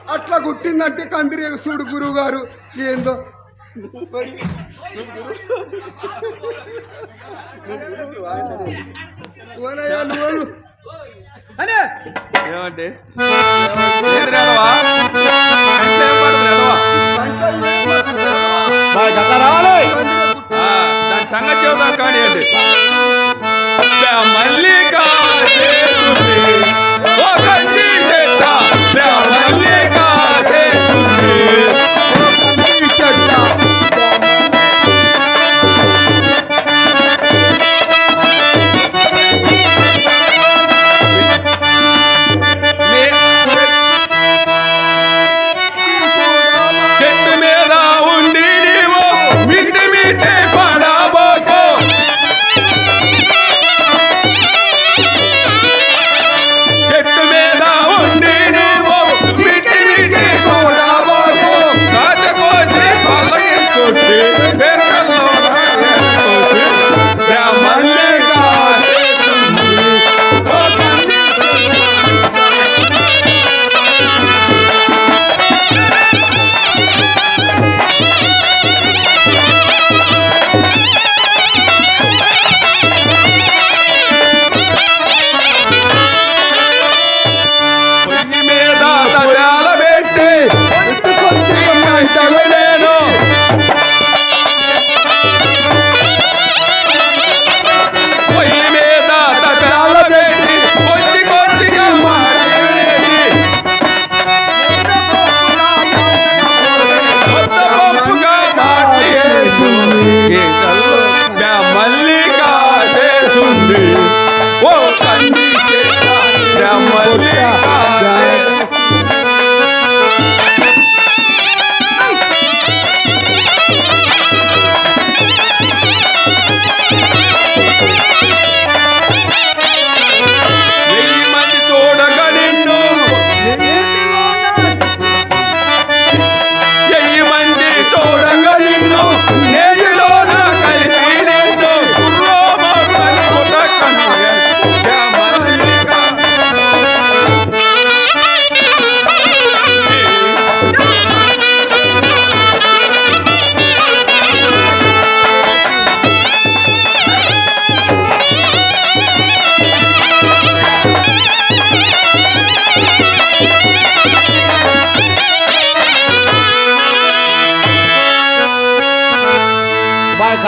అట్లా గుట్టిందంటే కందిరి చూడు గురువు గారు ఏందో ఏమంటే దాని సంగతి చెబుతాం కానీ అండి మల్లికా చెట్టు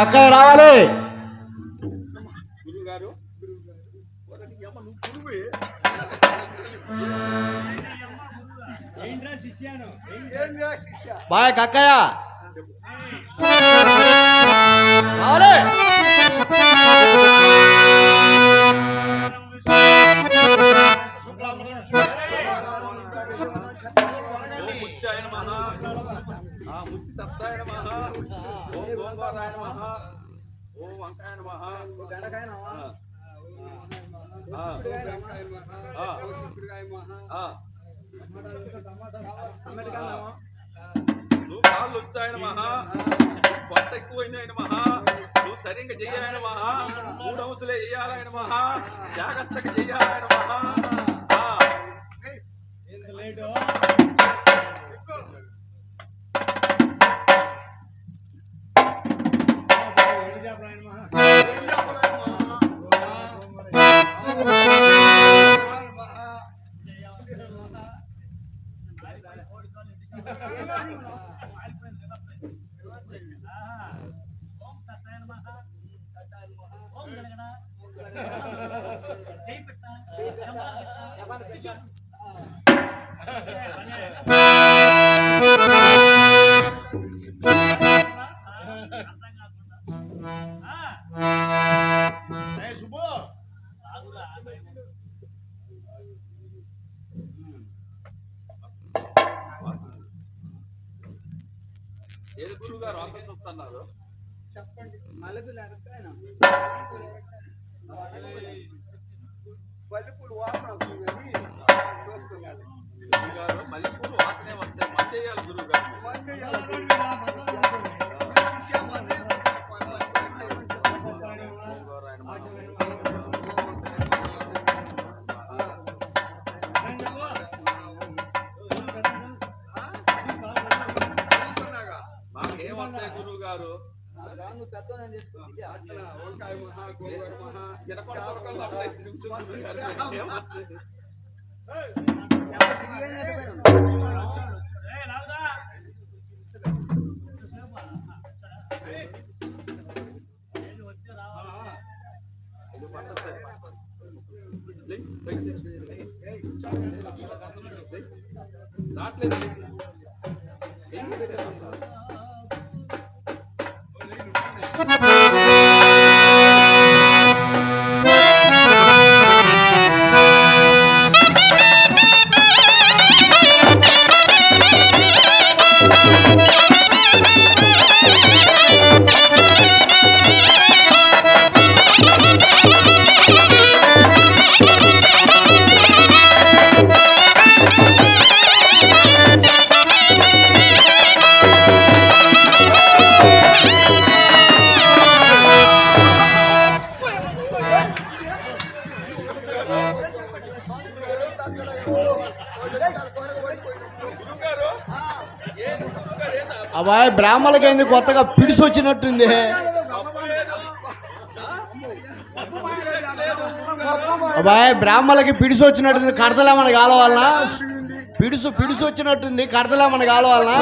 కక్కయ్య రావాలి. గురువు గారు బాయ్ కక్కయ్య రావాలి. ముత్యాయ నమః ముత్తి తత్తాయ నమః ఓం గోంగూరాయ నమః ఓం వంకాయ నమః నువ్వు కాళ్ళు వచ్చాయన మహా పొట్ట ఎక్కువైనాయన మహా నువ్వు సరిగ్గా చెయ్యాయన మహా 3 అంశాలే చెయ్యాలయన మహా జాగ్రత్తగా చెయ్యాలయన మహా ఏది గురువు గారు వాసన చూస్తున్నారు చెప్పండి. మల్లెపూలు వాసన వస్తుంది కానీ చూస్తున్నాడు. గురువు గారు మల్లెపూలు వాసనే వస్తాయి మంది వేయాలి గురువు గారు మాకేమొస్తాయి గురువు గారు వంకాయ మహా గోంగూర మహా రావట్లేదు అబ్బాయి బ్రాహ్మణులకి ఎందుకు కొత్తగా పిడిసి వచ్చినట్టుంది. అబ్బాయి బ్రాహ్మణులకి పిడిసి వచ్చినట్టుంది. కడతలేమని కాలవాలనా? పిడిసి వచ్చినట్టుంది. కడతలేమని కాలవాలనా?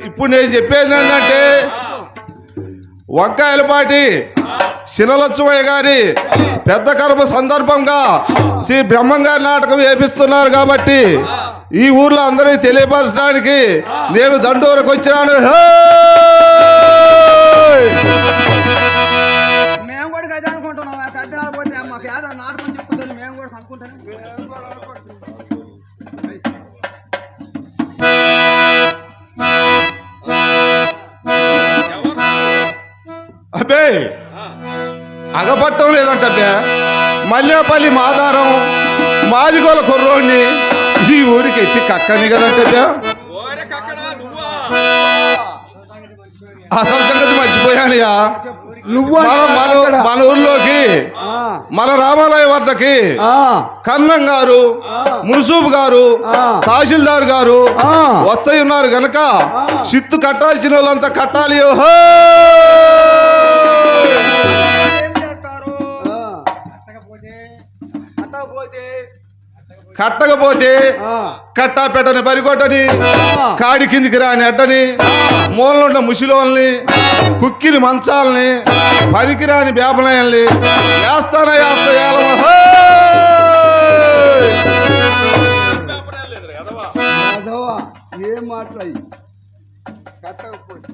ఇప్పుడు నేను చెప్పేది ఏంటంటే వంకాయలపాటి శిలలక్ష్మయ్య గారి పెద్ద కర్మ సందర్భంగా శ్రీ బ్రహ్మంగారి నాటకం వేపిస్తున్నారు కాబట్టి ఈ ఊర్లో అందరికీ తెలియపరచడానికి నేను దండూరకు వచ్చాను. మేము కూడా అదే అనుకుంటున్నాం. తద్దినాలు పోతే మాకు ఏదో నాటకం చెప్పుకుంటారు మేము కూడా అనుకుంటాను. అబ్బే అగపట్టం లేదంటే మల్లేపల్లి మాదారం మాదిగోల కుర్రోడిని ఈ ఊరికి ఎత్తి కక్కని కదంటే అసలు సంగతి మర్చిపోయానయ్యా. నువ్వు మన ఊర్లోకి మన రామాలయ వద్దకి కన్నం గారు, మున్సూబ్ గారు, తహసీల్దార్ గారు వస్తాయి ఉన్నారు గనక చిత్తు కట్టాల్సిన వాళ్ళంతా కట్టాలి. ఏం చేస్తారు? అట్టకపోతే కట్టకపోతే కట్టా పెట్టని బరికొట్టని కాడి కిందికి రాని అడ్డని మూలనున్న ముసిలోల్ని కుక్కిని మంచాలని పనికిరాని బేపనాయల్ని వేస్తానా లేదురా ఎదవా. యాదవా ఏం మాట్లాయి కట్టకపోతే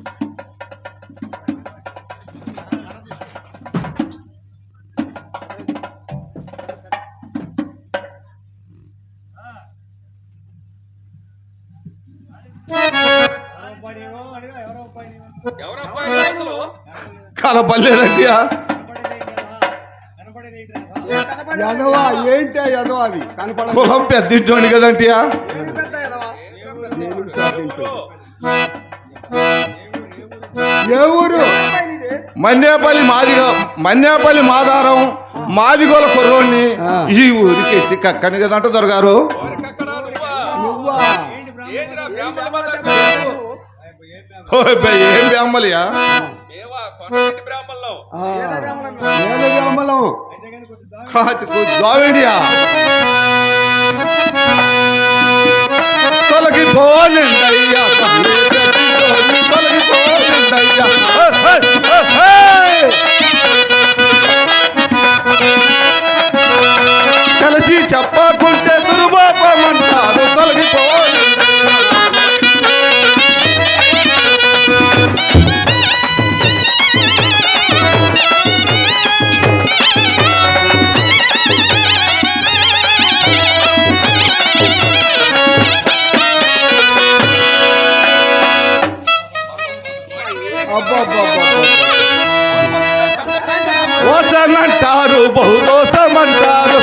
ఎవరబ్బా అసలు కనపడలేదంటియా యదవా ఏంటి యదవా అది కనపడ కులం పెద్దింటోని కదంటియా ఏమి పెద్ద ఎదవా? ఏ ఊరు ఏంటా నీది? మన్నేపల్లి మాదారం మాదిగోల కుర్రోడిని ఈ ఊరికి ఎత్తి కక్కని కదంట దొరగారు ఎవరికక్కడ నువ్వా? నువ్వా ఏంటిరా బ్రాహ్మణ బాధ? ఏం బ్యామ్మలియా మేవా కొండగట్టి బ్రాహ్మణులం. ఏదో గ్రామంలో బ్రాహ్మణం దావేడియా తొలగి పోనిందయ్యా తొలగి పోనిందయ్యా కలిసి చెప్పకుంటే దుర్బాపమంటారు తొలగి దోసమంటారు బహుదోసమంటారు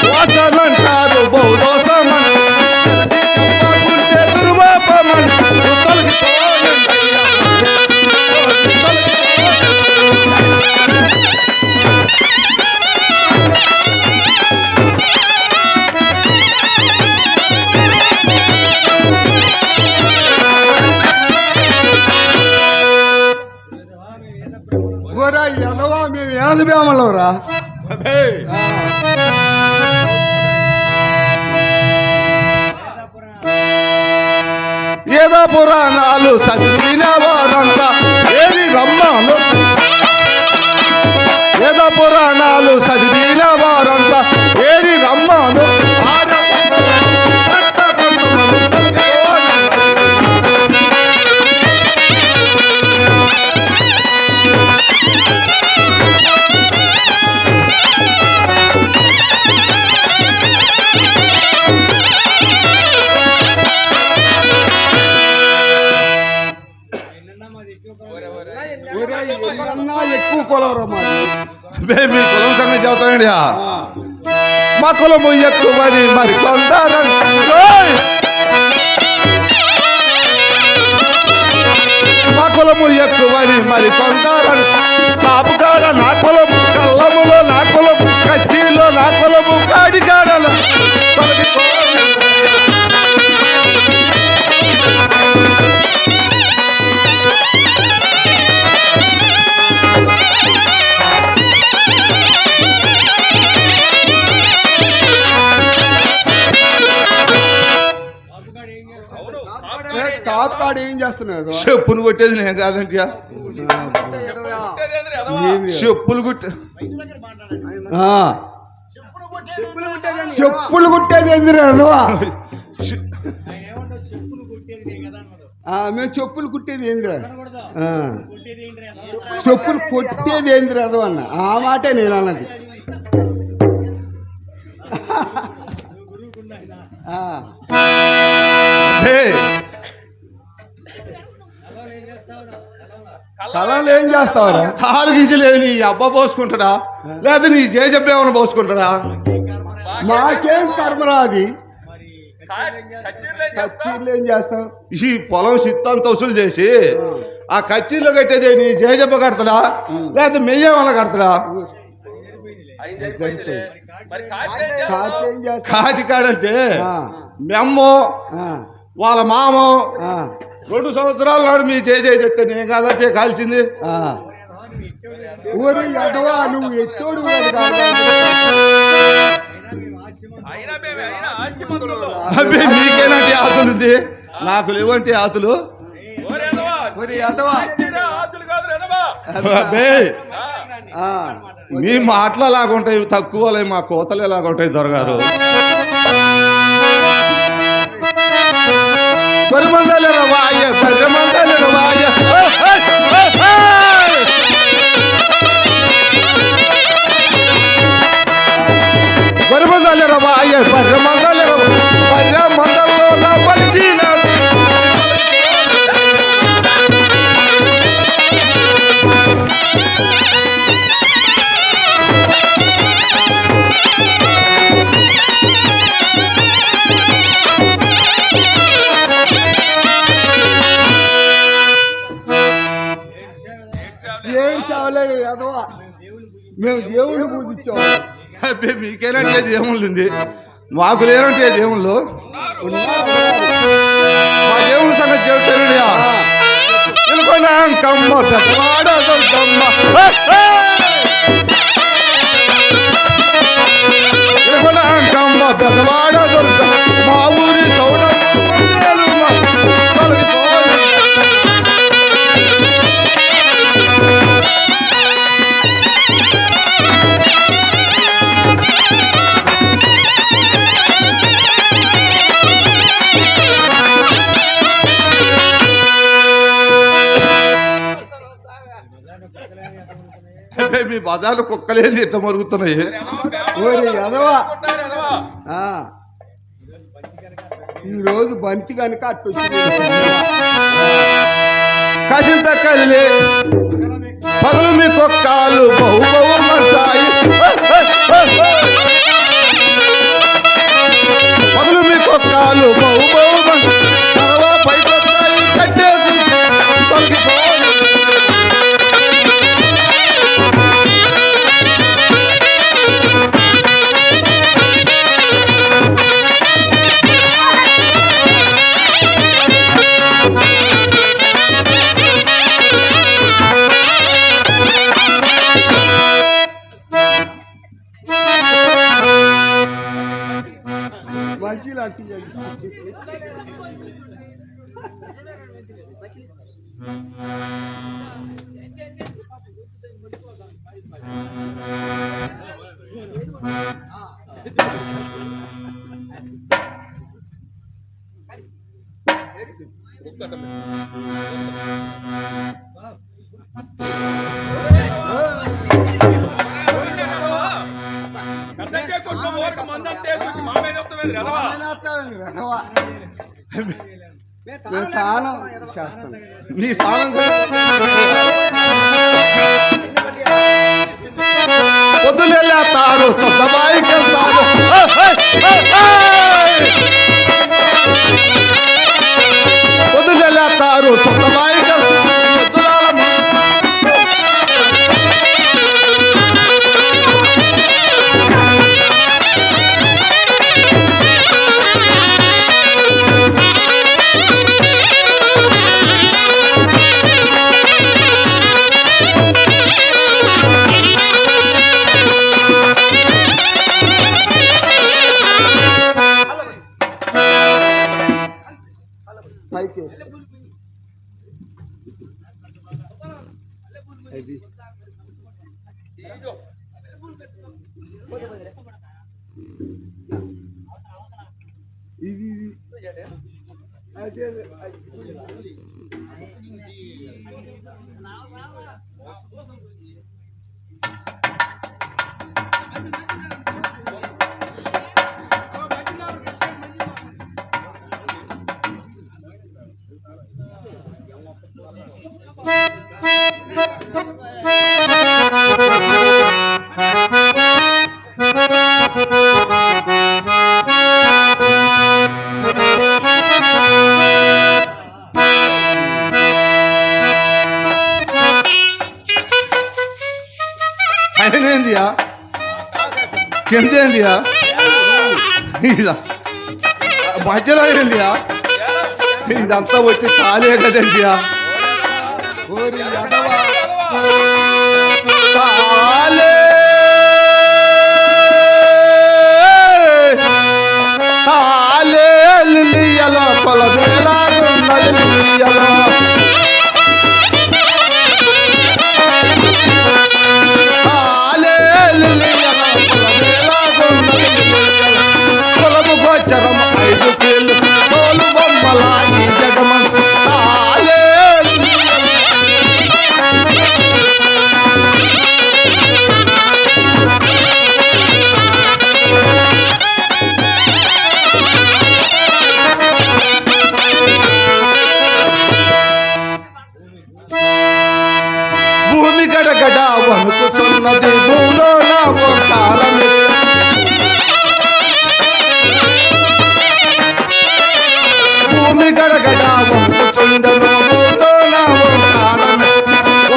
దోసమంటారు బహుదోసమంటారు చెప్పకుంటే దుర్బాపమంటారు యదవా మేము యాద బ్రాహ్మణం రా ఏదో పురాణాలు చదివిన వారంతా ఏది రమ్మాను ఏదో పురాణాలు చదివిన వారంతా ఏది రమ్మాను ఎక్కువ కొలవరా మాది మీ కులం సంగతి చెబుతానండి మా కులము ఎక్కువని మరి కొందరం మా కులము ఎక్కువని మరి కొందరం కాపుకాడ నా కులము కళ్ళములో నా కులము కచ్చీలో నా కులము కాడికాడలో కాపాడు ఏం చేస్తున్నావు చెప్పులు కొట్టేది నేను కాదంటే ఎదవా? చెప్పులు కొట్టే చెప్పులు కుట్టేదేంది? చెప్పులు కుట్టేది ఎందుకు యదవా మేము చెప్పులు కుట్టేది ఏందిరా చెప్పులు కొట్టేది ఏంది రదు అన్న ఆ మాటే నేను అన్నది కళలు ఏం చేస్తావురా తాలు గింజలేవి నీ అబ్బా పోసుకుంటాడా లేదా నీ జేజబ్బేమన్నా పోసుకుంటాడా మాకేం కర్మరా అది కచ్చీర్లు కచ్చీర్లు ఏం చేస్తావు ఈ పొలం సిత్తంత వసూలు చేసి ఆ కచ్చీలో కట్టేదే నీ జేజబ్బ కడతాడా లేదా మెయ్యేమన్నా కడతాడా మరి కాకి ఏం చేస్తావు కాటి కాడంటే మెమ్మో వాళ్ళ మామో 2 సంవత్సరాల నాడు మీ జేజే చెప్తే నేను కాదంటే కాల్చింది ఓరి ఎదవా నువ్వు ఎట్టోడు అయినా అయినా ఆస్తి మందులు అబ్బే మీకేనాటి ఆతులుంది నాకు లేవంటి ఆతులు ఓరి ఎదవా ఆతులు కాదు ఎదవా అబ్బే మీ మాటలు ఎలాగుంటాయి తక్కువ మా కోతలు ఎలాగుంటాయి దొరగారు బరిమందల రవాయ బరిమందల రవాయ బరిమందల రవాయ బరిమందల బరిమందల్లో నా పలిసిన ఏం చావలేదు ఎదవా మేము దేవుణ్ణి పూజించాం అబ్బే మీకేనంటే దేవుళ్ళు ఉంది మాకు లేనంటే దేవుళ్ళు మా దేవుని సంగతి చెబుతానుడియా కమ్మ పెద్దవాడ దుర్గమ్మ కమ్మ పెద్దవాడ దుర్గ మా ఊరి సౌరమ్మ మీ బజార్లు కుక్కలేని ఇట్ట మరుగుతున్నాయి ఓరి ఎదవా ఈరోజు బంతి కనుక అట్టొచ్చింది కాసింత కల్లే పగలు మీ కుక్కలు బహు బహు మంటాయి పగలు మీ కుక్కలు బహు బహు మంటాయి పైకొస్తాయి కట్టేసి తొలగిపోయి మంచి లాంటి స్థానం శాస్త్రం నీ స్థానం పొద్దులేతారు సొంతబాయికి వెళ్తారు పొద్దులేతారు సొంతబాయికి పైకి అది ఇది అదే పైనేందియా కిందేందియా మధ్యలో ఏందియా ఇదంతా వచ్చి చాలే కదండియా ఓరి ఎదవా తాలే తాలే లిలియలో కొలమేలాగున్నది లిలియలో తాలే లిలియలో కొలమేలాగున్నది లిలియలో కులము గోచరం 5 కీళ్ళు తోలు బొమ్మల ఈ జగమన్ తాలే భూమి గడగడ వణుకుతున్నది భూలో నా ఓంకారమే భూమి గడగడ వణుకుచుండను భూలో నా ఓంకారమే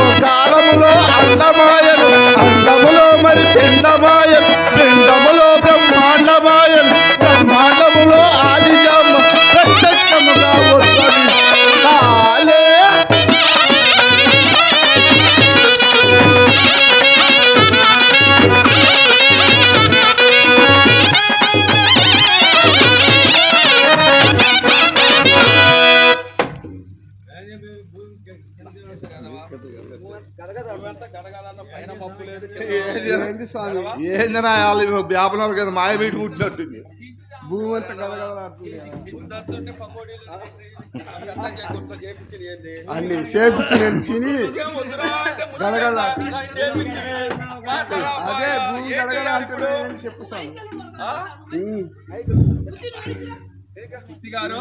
ఓంకారములో అండమాయను అండములో మరి పిండమాయను పిండములో బ్రహ్మాండమాయను బ్రహ్మాండములో ఆదిజామ ప్రత్యక్షముగా వస్తుంది తాలే ఏందనా వ్యాపారం కదా మాయ వీటి పుట్టినట్టుంది భూమి అంతా అన్ని చేపించి నేను తిని గడగడ అదే భూమి గడగడ అంటే చెప్పుతాను గారు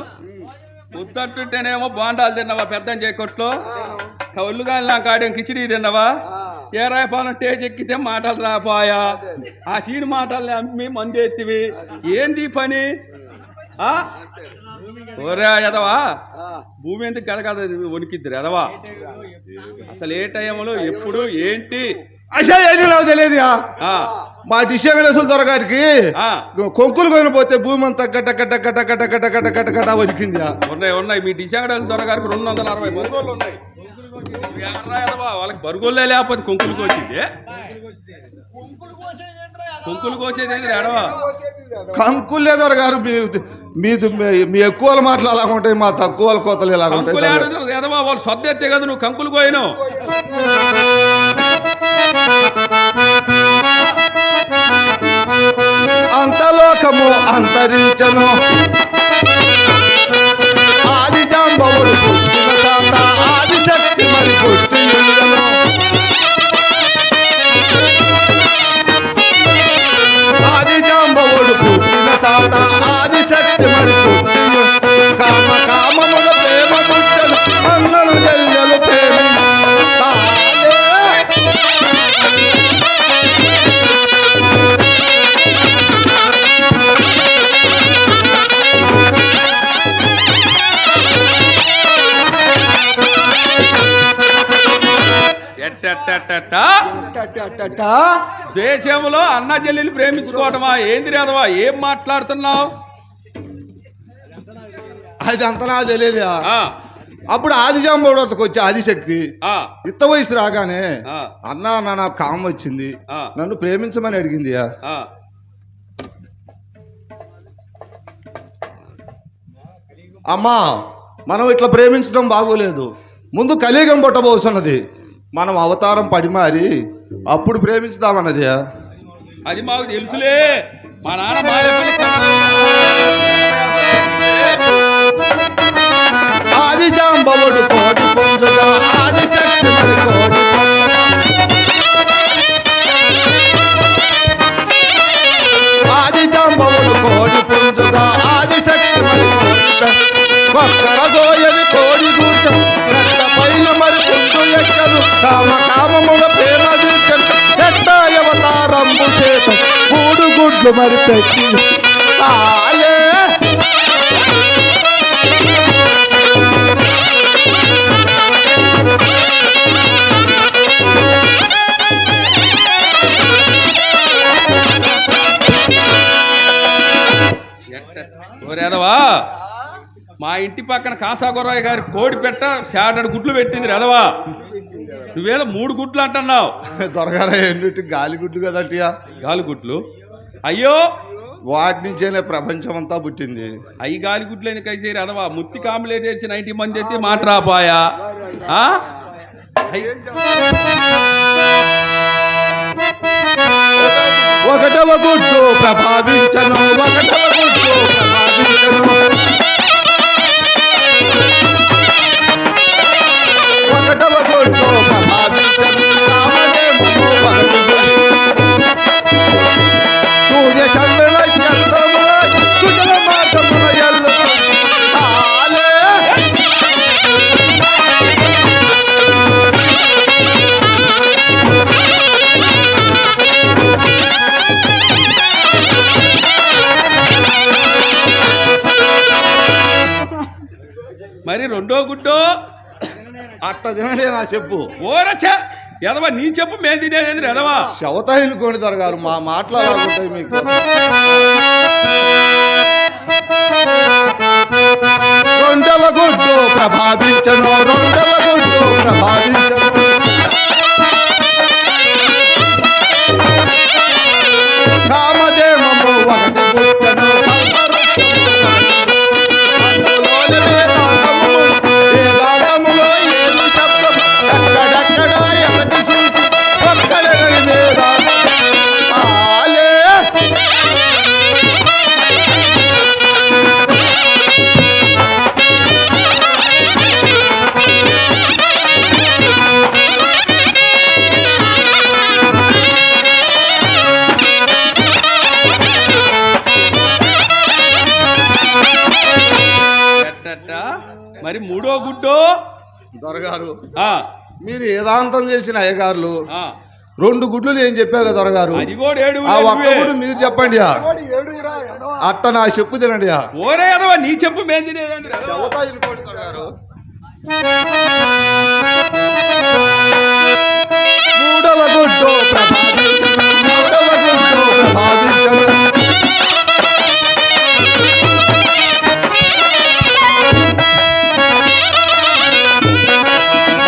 ఉద్దంటుంటేనేమో బాండాలు తిన్నావా పెద్ద చేయకొట్లో కౌళ్ళు కానీ నాకు ఆడేం కిచిడి తిన్నావా ఏ రాయపాలెం టేజ్ ఎక్కితే మాటలు రాపోయా ఆ సీడు మాటల్ని అమ్మి మంది ఎత్తివి ఏంది పని ఓరే ఎదవా భూమి ఎందుకు గడగడ వణికిద్దిరు ఎదవా అసలు ఏ టైంలో ఎప్పుడు ఏంటి అసలు తెలియదు మా డిషేసులు దొరగారికి కొంకులు కొని పోతే భూమి అంతా గడ్డ గడ్డ గడ్డ గడ్డ గడ్డ గడ్డ గడ్డ గడ్డ వణికింది ఉన్నాయి మీ డిషాగడలు దొరగారికి 260 బరుగోళ్ళు ఉన్నాయి వాళ్ళకి బరుగోళ్ళే లేకపోతే కొంకులు కోసింది కొంకులు కోసేది ఏంటి ఎడవా కంకులే దొరగారు మీ ఎక్కువ మాటలు అలాగ ఉంటాయి మా తక్కువ కోతలు ఇలాగ ఉంటాయి ఎదవా వాళ్ళు సొద్ద ఎత్తే కదా నువ్వు కంకులు కోయినావు అంతలోకము అంతరించను ఆది జాంబవుడు పుట్టిన తాత ఆది శక్తి మరి పుట్టిను ఆది జాంబవుడు పుట్టిన తాత ఆది శక్తి మరి పుట్టిను కామ కామముల ప్రేమ పుట్టను అన్నలు జల్యలు ప్రేమ దేశంలో అన్న చెల్లెలు ప్రేమించుకోవటమా ఏంది రాదవా ఏం మాట్లాడుతున్నావు అది అంతనా తెలియదు అప్పుడు ఆదిజాంబవుడు వద్దకు వచ్చి ఆదిశక్తి ఇత్త వయసు రాగానే అన్నా నాకు కామం వచ్చింది నన్ను ప్రేమించమని అడిగింది అమ్మా మనం ఇట్లా ప్రేమించడం బాగోలేదు ముందు కలియుగం పుట్టబోతున్నది మనం అవతారం పడిమారి అప్పుడు ప్రేమించుదామన్నది అది మాకు తెలుసులే మా నాన్న ఆది జాంబవుడు కోటి పొందుగా ఆది శక్తి కోటి ఆది జాంబవుడు కోటి పొందుగా ఆది శక్తి ఒక్కరగోయని కోడి కూర్చో రక్త పైన మరి పుండు ఎక్కను కామ కామముల ప్రేమ దీర్చను ఎట్టా అవతారంబు చేత మూడు గుడ్లు మరి పెట్టి ఆలే రెదవా మా ఇంటి పక్కన కాసాగొర్రాయ్ గారి కోడి పెట్ట శాటడు గుడ్లు పెట్టింది రెదవా నువ్వేదో 3 గుడ్లు అంటున్నావు. దొరగారు ఏంటి గాలి గుడ్లు కదంటియా? గాలి గుడ్లు అయ్యో, వాటి నుంచేనే ప్రపంచం అంతా పుట్టింది. అయ్యి గాలి గుడ్లు ఎందుకైతే అదవా ముత్తి కాంప్లీట్ చేసి 90 మంది అయితే మాట రాపాయా? ఒకటవ గుడ్డు ప్రభావించను, ఒకటవ గుడ్డు ప్రభావించను, ఒకటవ గుడ్డు ప్రభావించను, రామదేవుడు వరదుడు. సూర్య చంద్రుల చంద్రముల సుజల మార్గముల ఎల్లు ఆలే. మరి రెండో గుడ్డో అట్ట తినండి నా చెప్పు. ఓరచ్చా ఎదవా, నీ చెప్పు మేము తినేది ఎదవా. శవతాయిలు కొని దొరగారు మా మాట్లాడాలంటాయి మీకు. రెండవ గుడ్డు ప్రభావించను, రెండవ గుడ్డు ప్రభావించను, కామదేవము ఒకటి పుట్టను, వేదాంతములో ఏడు శబ్దం ఎక్కడెక్కడ ఎక్కడి సూచి ఒక్కలేని వేదాలే. మరి మూడో గుడ్డో దొరగారు మీరు వేదాంతం తెలిసిన అయ్యగారులు 2 గుడ్లు నేను చెప్పా కదా దొరగారు. అది కూడా 7. ఆ ఒక్క గుడ్డు మీరు చెప్పండి. అట్ట నా చెప్పు తినండి. ఓరే అదవా, నీ చెప్పు మేము తినేది. మూడవ గుడ్డు ప్రభావించను, మూడవ గుడ్డు ప్రభావించను,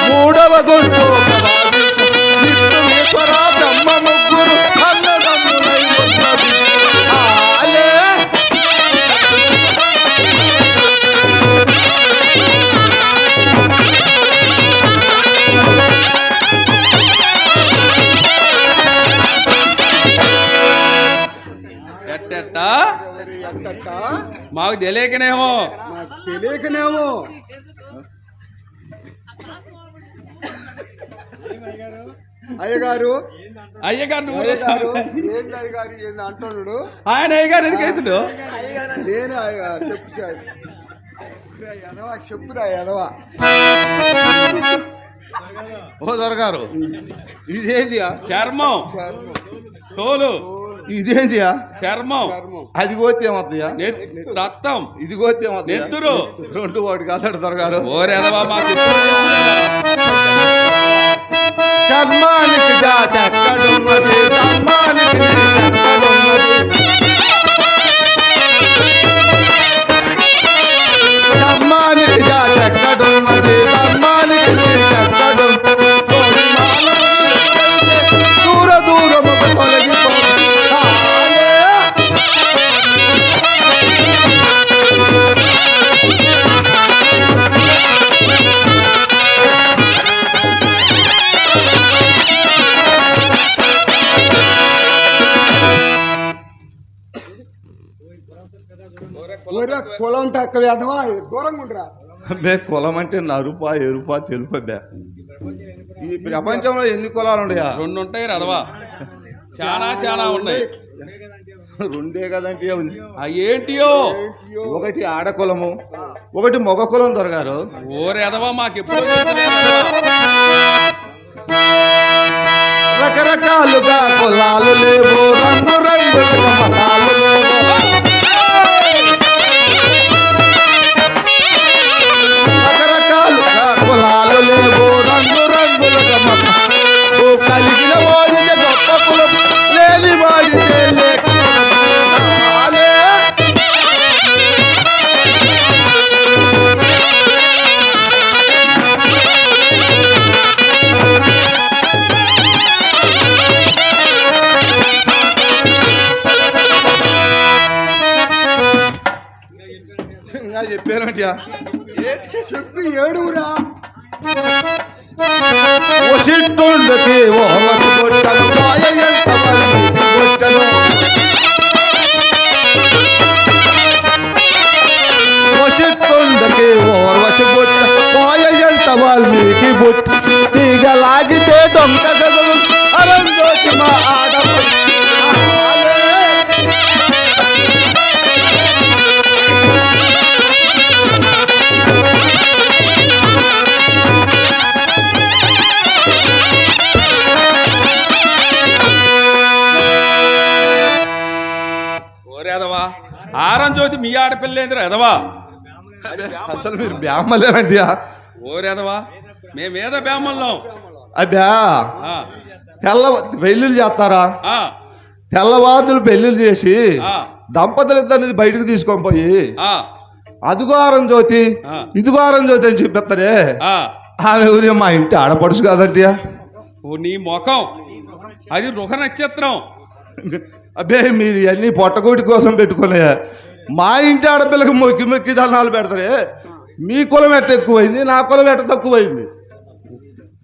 మూడవ గుడ్డు విశ్వేశ్వర బ్రహ్మ ముగ్గురు అన్నదమ్ములై ఉన్నది ఆలే. మాకు తెలియకనేమో అయ్యగారు నువ్వు ఏంది అయ్యగారు ఏంది అంటున్నాడు ఆయన అయ్యగారు ఎందుకైతుడు? నేను చెప్పు చెప్పురా ఎదవా. ఓ దొరగారు ఇదేంది? చర్మం తోలు. ఇదేంటి? చర్మం. అది కోతే ఏమవుతుందా? రక్తం. ఇది కోతే ఏమవుతుంది? నెత్తురు. 2 వాటి కాదాడు దొరగారు. ఓరేదవా మాకు చర్మానికి జాతి ఎక్కడున్నది, ధర్మానికి ఎక్కడున్నది, చర్మానికి జాతి ఎక్కడున్నది, ధర్మానికి ఎక్కడున్నది, దూర దూరము తొలగిపోతుంది. కులం తక్కువ ఎదవా, దూరంగా ఉండరా. కులం అంటే నరుపా ఎరుపా తెలుపా బే. ఈ ప్రపంచంలో ఎన్ని కులాలు ఉన్నాయా? 2 ఉంటాయి రదవా, చాలా ఉన్నాయి. 2 కదంటే ఏంటియో? ఒకటి ఆడకులము, ఒకటి మగ కులం దొరగారు. ఓరేదవా మాకెప్పుడు రకరకాలుగా కులాలు లేవు, రంగు రంగులుగా మతాలు లేవు, రకరకాలుగా కులాలు లేవు, రంగు రంగులుగా మతాలు కలిగిన వాడితే గొప్ప కులం, లేని వాడితే లేక ఏంటియా చెప్పి ఏడుగురా వసిట్టుండకి ఓర్వశి బొట్టను మాయ ఎంత వాల్మీకి బొట్టను వసిట్టుండకి ఓర్వశి బొట్ట మాయ ఎంత వాల్మీకి బొట్ట తీగ లాగితే దొంగ గదులు అరంజోతి మా ఆడపడి ఓరేదవా ఆరం జ్యోతి మీ ఆడపిల్లేంద్ర ఎదవా అసలు మీరు బ్యామ్మలేనండియా ఓరేదవా మేమేద బ్యామల్లం అబ్బా పెళ్ళిళ్ళు చేస్తారా తెల్లవారులు పెళ్ళిళ్ళు చేసి దంపతులిద్దరిని బయటకు తీసుకొని పోయి అదిగో ఆరం జ్యోతి ఇదిగో ఆరం జ్యోతి అని చూపిస్తారే ఆమె ఊరి మా ఇంటి ఆడపడుచు కాదండియా ఓ నీ ముఖం అది రుహ నక్షత్రం. అబ్బే మీరు ఇవన్నీ పొట్టకోటి కోసం పెట్టుకునే మా ఇంటి ఆడపిల్లకి మొక్కి మొక్కి దండాలు పెడతారే మీ కులం ఎట్ట ఎక్కువైంది నా కులం ఎట్ట తక్కువైంది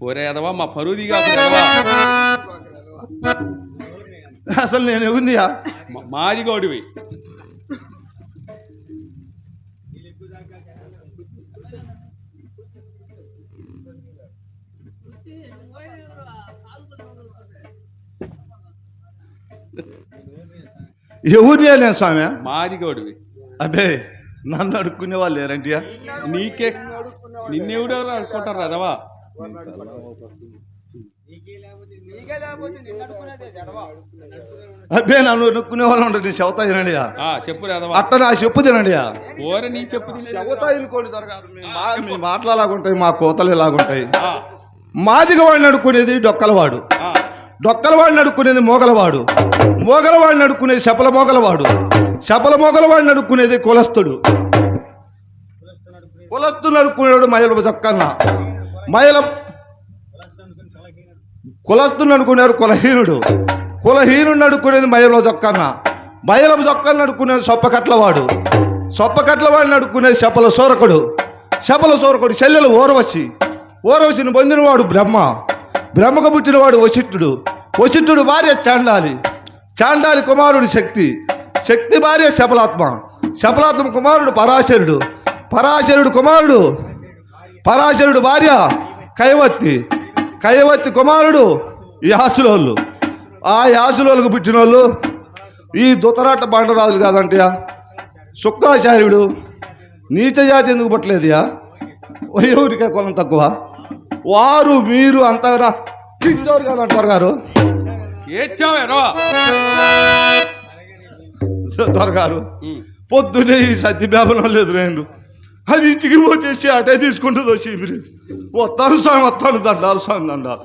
ఓరే ఎదవా మా పరుదిగా అసలు నేను ఎవరినియా మాది గౌడివి ఎవరిని నేను స్వామి మాది గౌడివి. అబ్బే నన్ను అడుక్కునే వాళ్ళు లేరంటియా నీకే నిన్నెవడెవరు అనుకుంటారు అదవా అబ్బే నన్ను అడుక్కునే వాళ్ళు ఉంటారు నీ చెవతా తినండి చెప్పు అట్ట నా చెప్పు తినండి ఓరే నీ చెప్పు చెవతా ఇనుకోండి దొరకారు మీ మాటలు ఎలాగుంటాయి మా కోతలు ఎలాగుంటాయి మాదిగా వాడిని అడుక్కునేది డొక్కలవాడు డొక్కలవాడిని అడుక్కునేది మోగలవాడు మోగలవాడిని అడుక్కునేది శపల మోగలవాడు శపల మోగలవాడిని అడుక్కునేది కులస్తుడు కులస్తుని అడుక్కునేవాడు మయల జొక్కన్న మయల కులస్తుని అనుకునేవాడు కులహీనుడు కులహీనుడిని అడుక్కునేది మయల జొక్కన్న మయల జొక్కన్న అడుక్కునేది సొప్పకట్లవాడు సొప్పకట్లవాడిని అడుక్కునేది శపల సూరకుడు శపల సూరకుడు చెల్లెలు ఓర్వశి ఓర్వశిని పొందినవాడు బ్రహ్మ బ్రహ్మకు పుట్టినవాడు వశిష్ఠుడు వశిష్ఠుడు భార్య చాండాలి చాండాలి కుమారుడు శక్తి శక్తి భార్య శపలాత్మ శపలాత్మ కుమారుడు పరాశరుడు పరాశరుడు కుమారుడు పరాశరుడు భార్య కైవత్తి కైవత్తి కుమారుడు యాసులోళ్ళు ఆ యాసులోళ్ళకు పుట్టిన వాళ్ళు ఈ దుతరాట బాండరాజులు కాదంటయా శుక్రాచార్యుడు నీచ జాతి ఎందుకు పట్టలేదుయా ఎవరికే కొలం తక్కువ వారు మీరు అంతగా కిందోరు కాదంటారు గారు దొరగారు పొద్దునే ఈ సత్తి బేబనం లేదు నేను అది ఇంటికి పోతేసి అటే తీసుకుంటుంది వచ్చి మీరు వస్తాను స్వామి వస్తాను దండాలు స్వామి దండాలు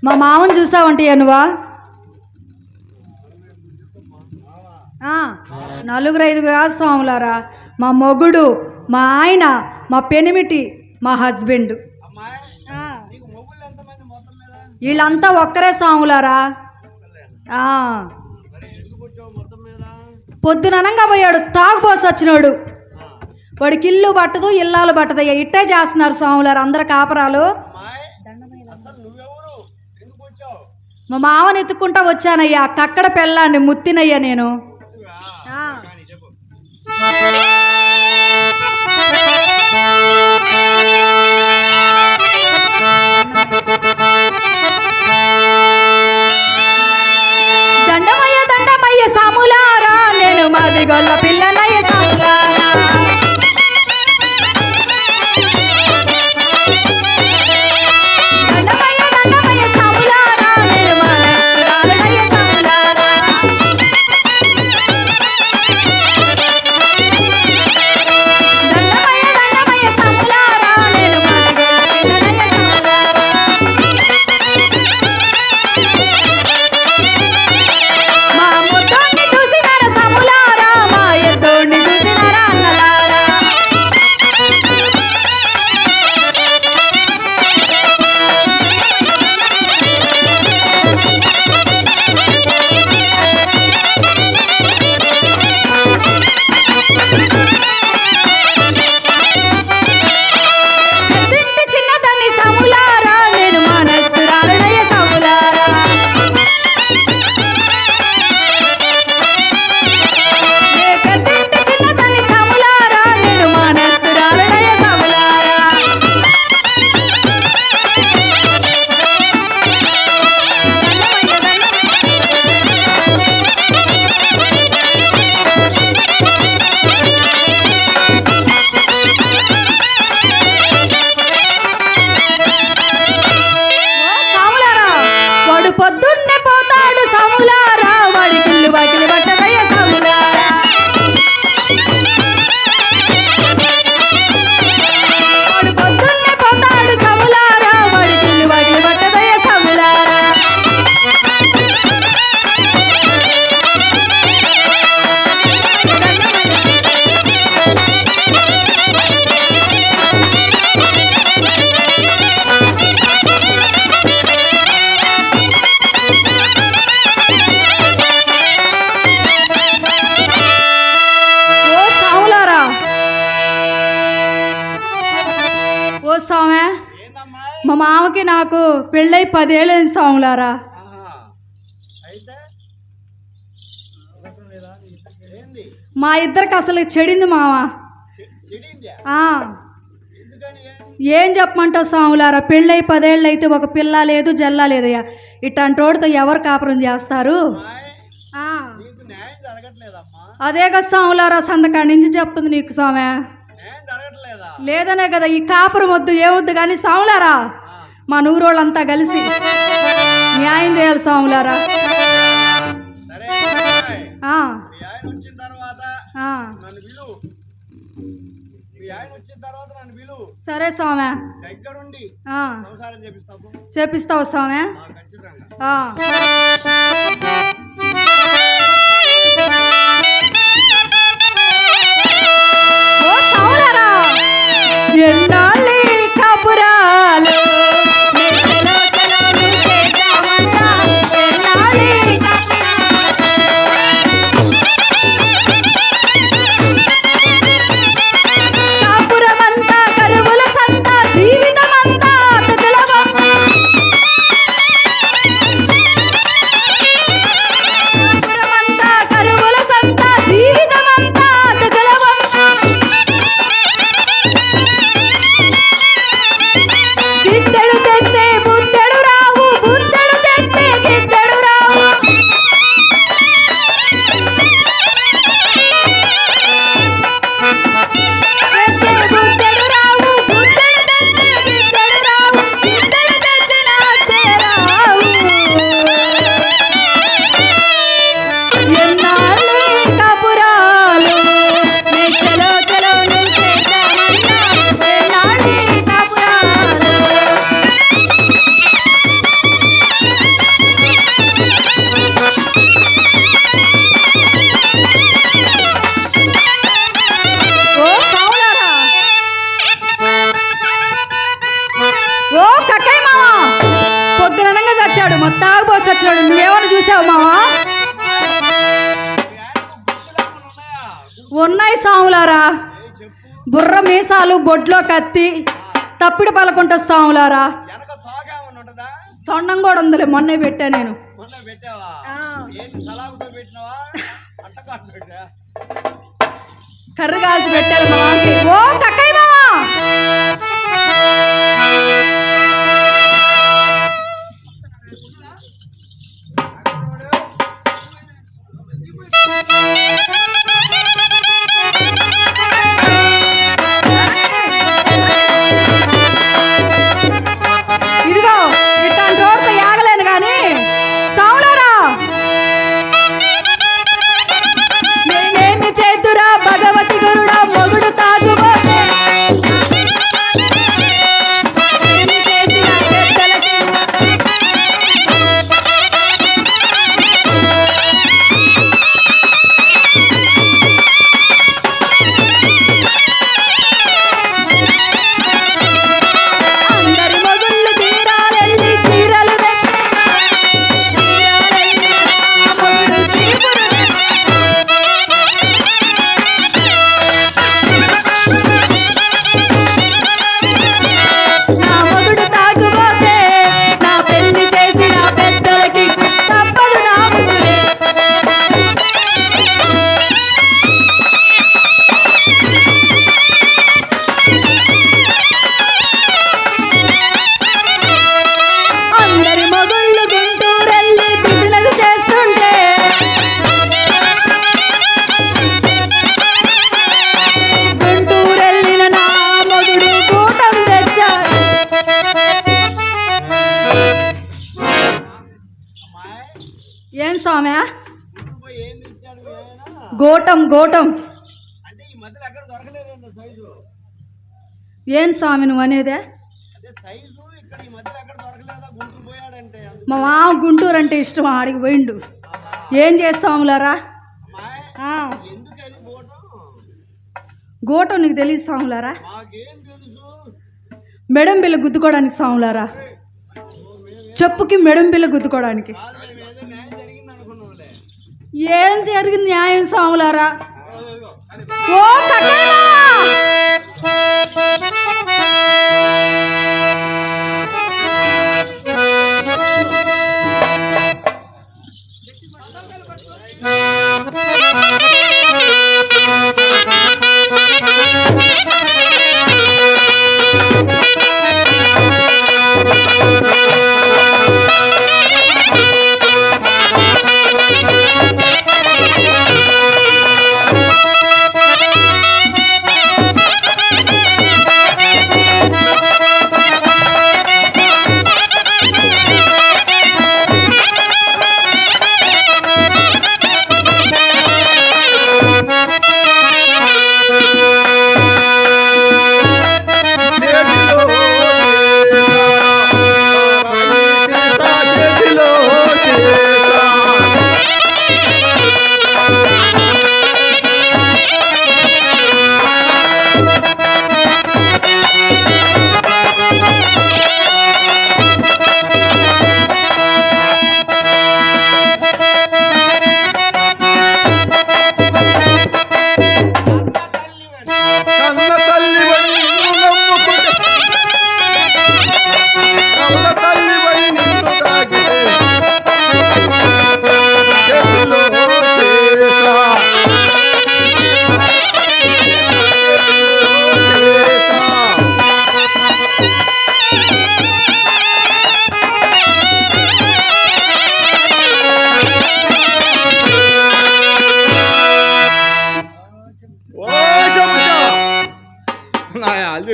మా మామని చూసావంటే నువ్వా నలుగురు ఐదుగురు స్వాములారా మా మొగుడు మా ఆయన మా పెనిమిటి మా హస్బెండ్ వీళ్ళంతా ఒక్కరే స్వాములారా పొద్దుననంగా పోయాడు తాగుపోసి వచ్చినాడు. వాడికి ఇల్లు పట్టదు ఇల్లాలు పట్టదయ్యా. ఇట్టే చేస్తున్నారు స్వాములారు అందరు కాపరాలు. మా మామని ఎత్తుక్కుంటా వచ్చానయ్యా. కక్కడ పెళ్ళాండి ముత్తినయ్యా నేను. దండమయ్య దండమయ్య సాములారా నేను మాది గొల్ల పిల్లనయ్య సాములారా. దండమయ్య దండమయ్య సాములారా నేను మాలయ్య సాములారా. దండమయ్య దండమయ్య సాములారా నేను మాది గొల్ల పిల్లనయ్య సాములారా. మా ముద్దోన్ని చూసినారా సాములారా మా ఎద్దోన్ని చూసినారా అన్నలారా. పెద్దింటి చిన్నదాన్ని సాములారా నేను మానేస్తురాలనయ్య సాములారా. ఏ పెద్దింటి చిన్నదాన్ని సాములారా నేను మానేస్తురాలనయ్య సాములారా. సాములారా వాడు పొద్దున్నే పోతాడు సాములారా వాడికి ఇల్లు వాకిలి పట్టదయ్య సాములారా. వాడు పొద్దున్నే పోతాడు సాములారా వాడికి ఇల్లు వాకిలి పట్టదయ్య సాములారా. ఓ సాములారా ఓ సామె మా మామకి నాకు పెళ్ళై 10 ఏళ్ళైంది సాములారా. మా ఇద్దరికి అసలు చెడింది మామ. ఆ. ఏం చెప్పమంటావు సాములారా పెళ్ళై 10 ఏళ్ళు అయితే ఒక పిల్ల లేదు జల్లా లేదయ్యా. ఇట్టంటోడితో ఎవరు కాపురం చేస్తారు? ఆ. అదే కదా సాములారా సందకాడి నుంచి చెప్తుంది నీకు సామె. లేదనే కదా ఈ కాపురం వద్దు ఏమొద్దు కానీ సాములారా మా నూరోళ్ళంతా కలిసి న్యాయం చేయాలి సాములారా. ఆ. ఆ. సరే స్వామి చేపిస్తావు స్వామి. ఓ సాములారా ఎన్నాళ్ళి కబురాలు కాపురమంతా ఉన్నాయి సాములారా. బుర్ర మీసాలు, బొడ్లో కత్తి, తప్పిడి పలకుంట సాములారా. వెనక తోకేమన్నా ఉంటుందా? తొండం కూడా ఉందిలే, మొన్నే పెట్టా నేను. మొన్న పెట్టావా? ఏంటి సలాగుతో పెట్టినావా? అట్టకాటు పెట్టా? కర్రీ కాల్చి పెట్టాను మా వానికి. ఓ కక్కయ్య మామ, ఇదిగో ఇట్లాంటి రోడ్తో యాగలేను కానీ సాములారా, నేనేమి చేతురా భగవతి గురుడా మొగుడు తాగుబోతే ఎన్ని చేసిన పెద్దలకి అందరి మొగుళ్ళు తీరాలెళ్ళి చీరలు తెస్తే చీరాలెళ్ళి మొగుడు చీపురు నా మొగుడు తాగుబోతే నా పెళ్లి చేసిన పెద్దలకి తప్పదు నా ముసురే. అందరి మొగుళ్ళు గుంటూరెళ్ళి బిజినెస్ చేస్తుంటే గుంటూరెళ్ళిన నా మొగుడు కూటం తెచ్చాడు. ఏం స్వామి? పోయి ఏం తెచ్చాడు మీ ఆయన? గోటం గోటం. అంటే ఈ మధ్యలో ఎక్కడ దొరకలేదండి సైజు. ఏం స్వామి నువ్వు అనేదే? అదే సైజు ఇక్కడ ఈ మధ్యలో ఎక్కడ దొరకలేదా? గుంటూరు పోయాడంటే మా మామ గుంటూరు అంటే ఇష్టం, ఆడికి పోయిండు. ఏం చేస్తాములారా? అమ్మాయి ఎందుకని పోవటం? గోటం నీకు తెలియదు సాములారా? మాకేం తెలుసు? మెడం బిల్ల గుద్దుకోవడానికి సాములారా. చెప్పుకి మెడం బిల్ల గుద్దుకోవడానికి. కాదు, మేము ఏదో న్యాయం జరిగింది అనుకున్నాంలే. ఏం జరిగింది న్యాయం సాములారా? ఓ కక్కయ్య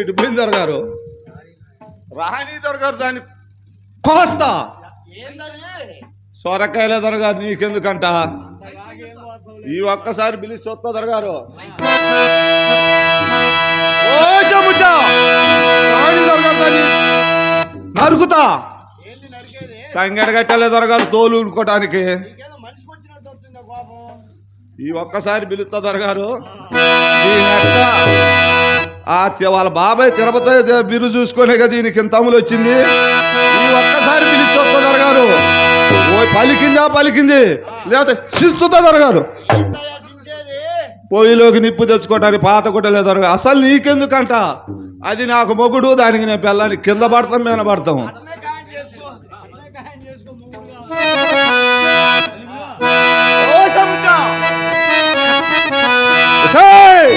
ఇటుపోయింది దొరగారు రాణి దొరగారు దాన్ని కోస్తా. సొరకాయలే దొరగారు నీకెందుకంట? ఈ ఒక్కసారి పిలిచి చూస్తా దొరగారు. రాణి దొరగారు దాన్ని నరుకుతా. తంగెడ కట్టలే దొరగారు తోలు ఉనుకోటానికి. ఈ ఒక్కసారి పిలుస్తా దొరగారు. వాళ్ళ బాబాయ్ తిరుపతి బిరు చూసుకునే కదా దీనికి ఇంత అమలు వచ్చింది. ఈ ఒక్కసారి పిలిచి వస్తా దొరగారు. ఓ పలికిందా పలికింది లేకపోతే శిస్తుతా దొరగారు. పొయ్యిలోకి నిప్పు తెచ్చుకోవడానికి పాత గుడ్డలే దొరక. అసలు నీకెందుకంట? అది నాకు మొగుడు, దానికి నేను పిల్లని కింద పడతాం మీద పడతాం. అట్లే ఖాయం చేసుకో, అట్లే ఖాయం చేసుకో మొగుడుగా. ఓ సముద్ర ఒసేయ్!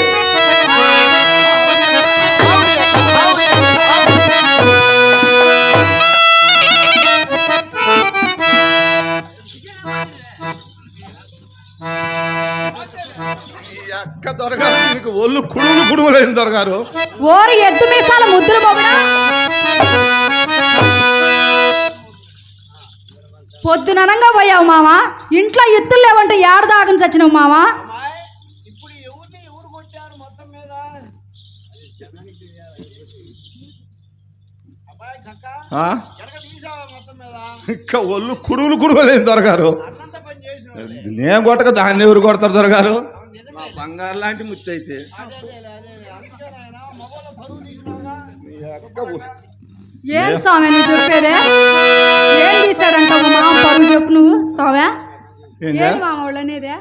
ఈ అక్క దొరగారు దీనికి ఒళ్ళు కుడుములైన దొరగారు. ఓరి ఎద్దు మీసాల ముద్దులు మొగుడా, పొద్దుననంగా పోయావు మావా. ఇంట్లో ఎత్తులు లేవంటే ఏడ దాగని చచ్చినావు మావా. అమ్మాయి ఇప్పుడు ఎవరు కొట్టారు మొత్తం మీద? అబ్బాయి కక్క ఆ? ఎనక తీసావా మొత్తం మీద? ఇంకా ఒళ్ళు కుడుములైన దొరగారు. అన్నంత పని చేసిన నేను కొట్టక దాన్ని ఎవరు కొడతారు దొరగారు? మా బంగారు లాంటి ముత్తి అయితే అందుకే నాయన మగవాళ్ళ పరువు తీసినావుగా. ఈ అక్క ఏం స్వామి నువ్వు చెప్పేదే? ఏం తీసాడంటావు మామ పరువు చెప్పు నువ్వు స్వామి. ఏందా? ఏం మామ వాళ్ళు అనేదే?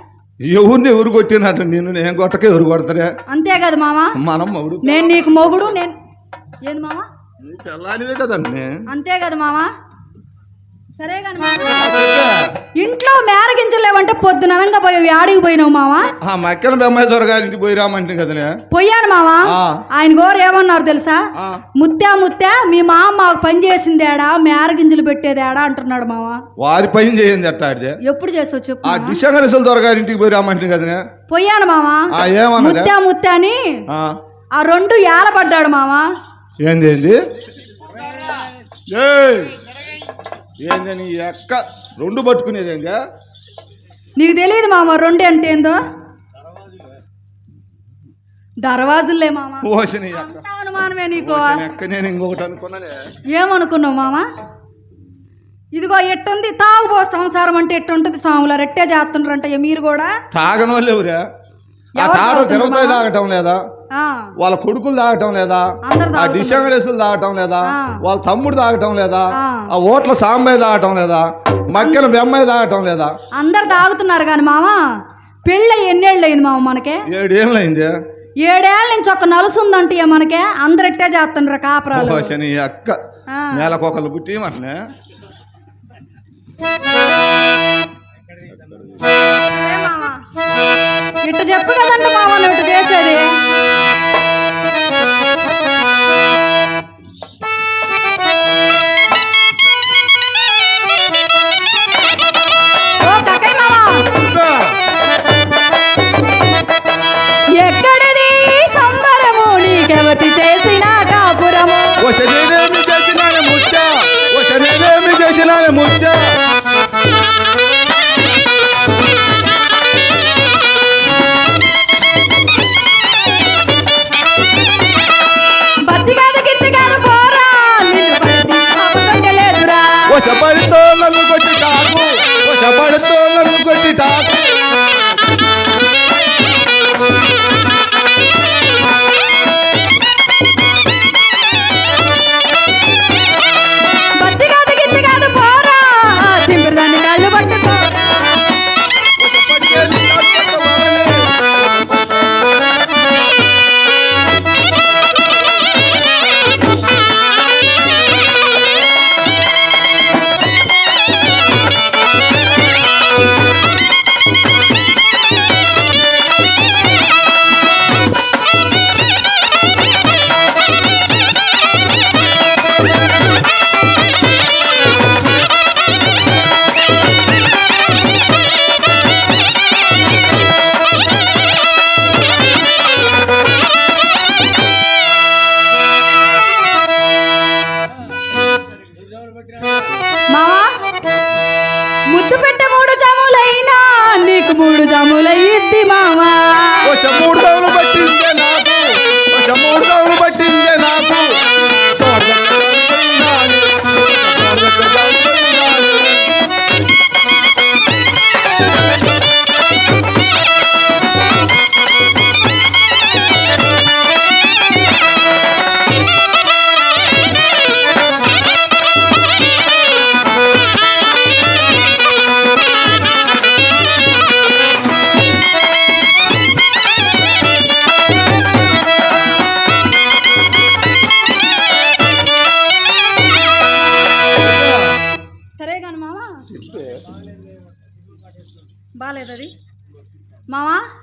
ఎవరిని ఎవరు కొట్టినట్టు నేను కొట్టక ఎవరు కొడతారే? అంతే కదా మామ, మనం మొగుడు నేను నీకు మొగుడు, నేను ఏంది మామ? నీ పిల్లానివే కదండి. అంతే కదా మామ. సరే కానీ మామ, ఇంట్లో మేరగింజలు లేవంటే పొద్దుననంగా పోయావు, ఆడికి పోయినావు మామ. ఆ మక్కల బెమ్మాయి దొరగారింటి పోయి రామంటే కదనే. పోయాను మావా. ఆ. ఆయన గోరు ఏమన్నారు తెలుసా? ఆ. ముత్తా మీ మామ మాకు పని చేసిందేడా, మేరగింజలు పెట్టేదేడా అంటున్నాడు మావా. వారి పైన చేయండి అట్టాడితే. ఎప్పుడు చేసావు చెప్పు ఆ మావా? డిసంగరసలు దొరగారింటికి పోయి రామంటే కదనే. పోయాను మావా. ఆ ఏమన్నా ముత్తా అని ఆ ఆ రెండు ఏలబడ్డాడు మావా. ఏంది ఏంది ఏయ్! ఏందని ఈ అక్క రెండు పట్టుకునేది ఏంగా? నీకు తెలియదు మామ రెండు అంటే ఏందో? దర్వాజులే మామ. ఓసిన ఈ అక్క. అంత అనుమానమే నీకు? ఓసిన అక్క నేను ఇంకొకటి అనుకున్నానే. ఏమనుకున్నావు మామ? ఇదిగో ఎట్టుంది తాగుబో సంసారం అంటే ఎట్టుంటది స్వాముల రెట్టే చేస్తుండ్రంట మీరు కూడా. తాగని వాళ్ళు ఎవరే? ఆ ఎవరు తాడ తాగుతున్నారు తిరుగుతాయి మామ? తాగటం లేదా? ఆ, వాళ్ళ కొడుకులు తాగటం లేదా? అందరు ఆ తాగుతున్నారు. డిసంగరేసులు తాగటం లేదా? ఆ. వాళ్ళ తమ్ముడు తాగటం లేదా? ఆ. ఆ ఓట్ల సాంబాయి తాగటం లేదా? మక్కల బెమ్మాయి తాగటం లేదా? అందరు తాగుతున్నారు కానీ మామ, పెళ్ళి ఎన్నేళ్ళు అయింది మామ మనకే? 7 ఏళ్ళు అయింది. 7 ఏళ్ళ నుంచి ఒక నలుసుందంటే మనకే. అందరెట్టే చేస్తుండ్ర కాపురాలు. ఓసిన ఈ అక్క ఆ. నెలకొకరు పుట్టి మటనే. సరే మామ, ఇట్ట చెప్పు కదండి మామ నువ్వు ఇట్ట చేసేది. ఓ కక్కయ్య మామ, ఎక్కడిది సంబరము నీకెవతి చేసిన కాపురము? నేనేమి చేసినానే ముత్య, నేనేమి చేసినానే ముత్య.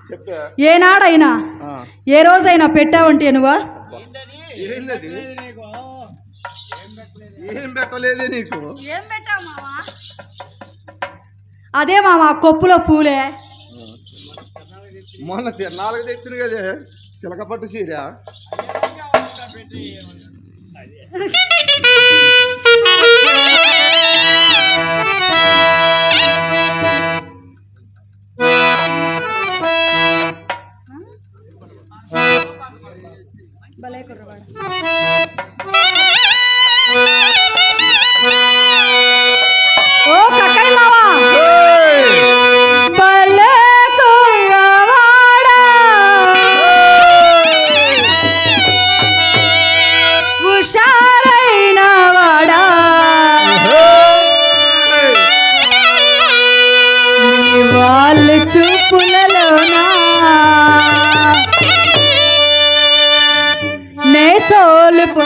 చెప్పా ఏనాడైనా ఏ రోజైనా పెట్టావంటే నువ్వా? ఏంటది? ఏం పెట్టలేదే నీకు? ఏం పెట్టావు మావా? అదే మావా కొప్పులో పూలే. మొన్న తిరణాలకు తెచ్చింది కదే చిలకపట్టు చీర. పెట్టి భలే కుర్రవాడు. ఓ కక్కడి మావా భలే కుర్రవాడా హుషారైన వాడా నీ వాళ్ళు చూపులలోనా నే సోలుపు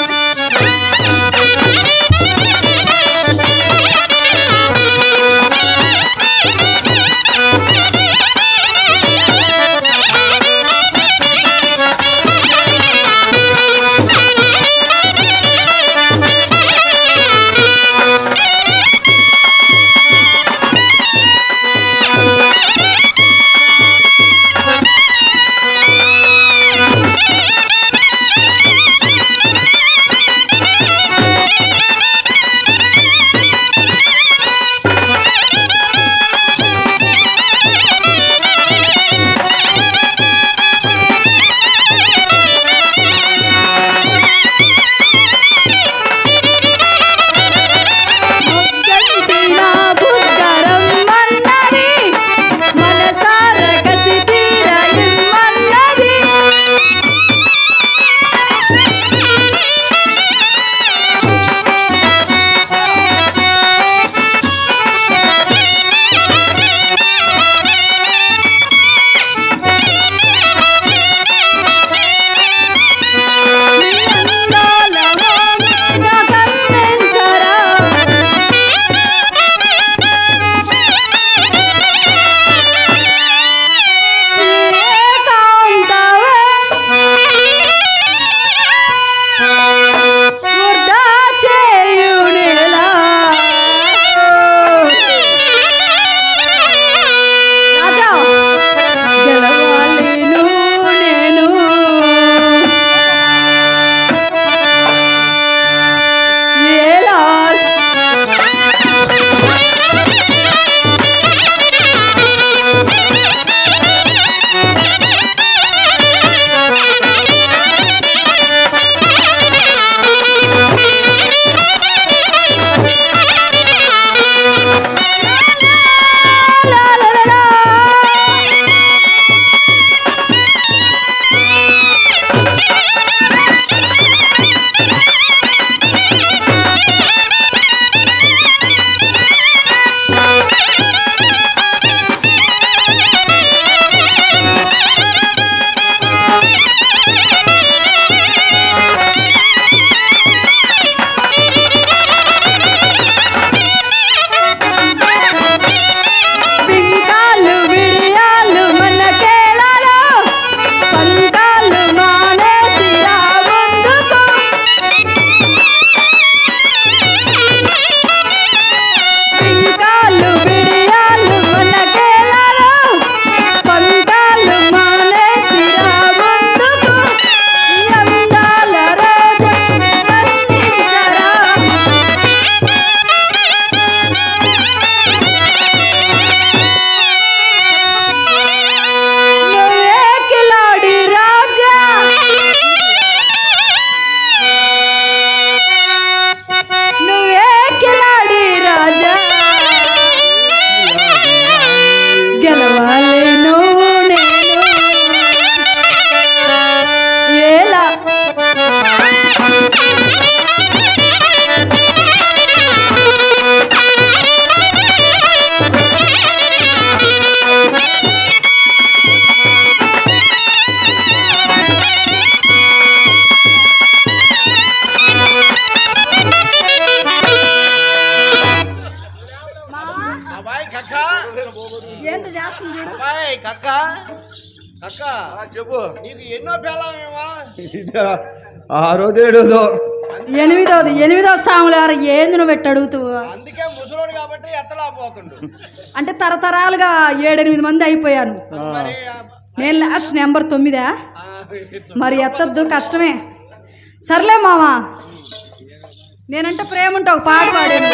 చెప్పు. నీకు ఎన్నో పిల్లమేమో ఆరోదేడోదో 8వ సాములారా ఏంది నువ్వు పెట్టి అడుగుతావు? అందుకే ముసలోడు కాబట్టి ఎత్తలేకపోతుండు. అంటే తరతరాలుగా 7-8 మంది అయిపోయాను. మరి నేను లాస్ట్ నెంబర్ 9. మరి ఎత్తద్దు, కష్టమే. సర్లే మావా, నేనంటే ప్రేమ ఉంటే ఒక పాట పాడాను.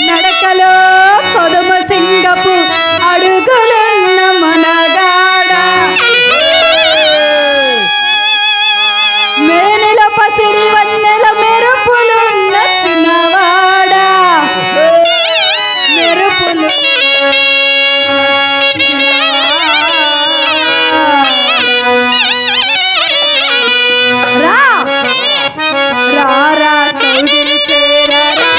నడకలో కొదమ సింగపు అడుగులున్న మనగాడ, మేనెల పసిడి వన్నెల మెరుపులున్న చిన్నవాడ, మెరుపులు రా రా రా కౌగిలి చేరా రా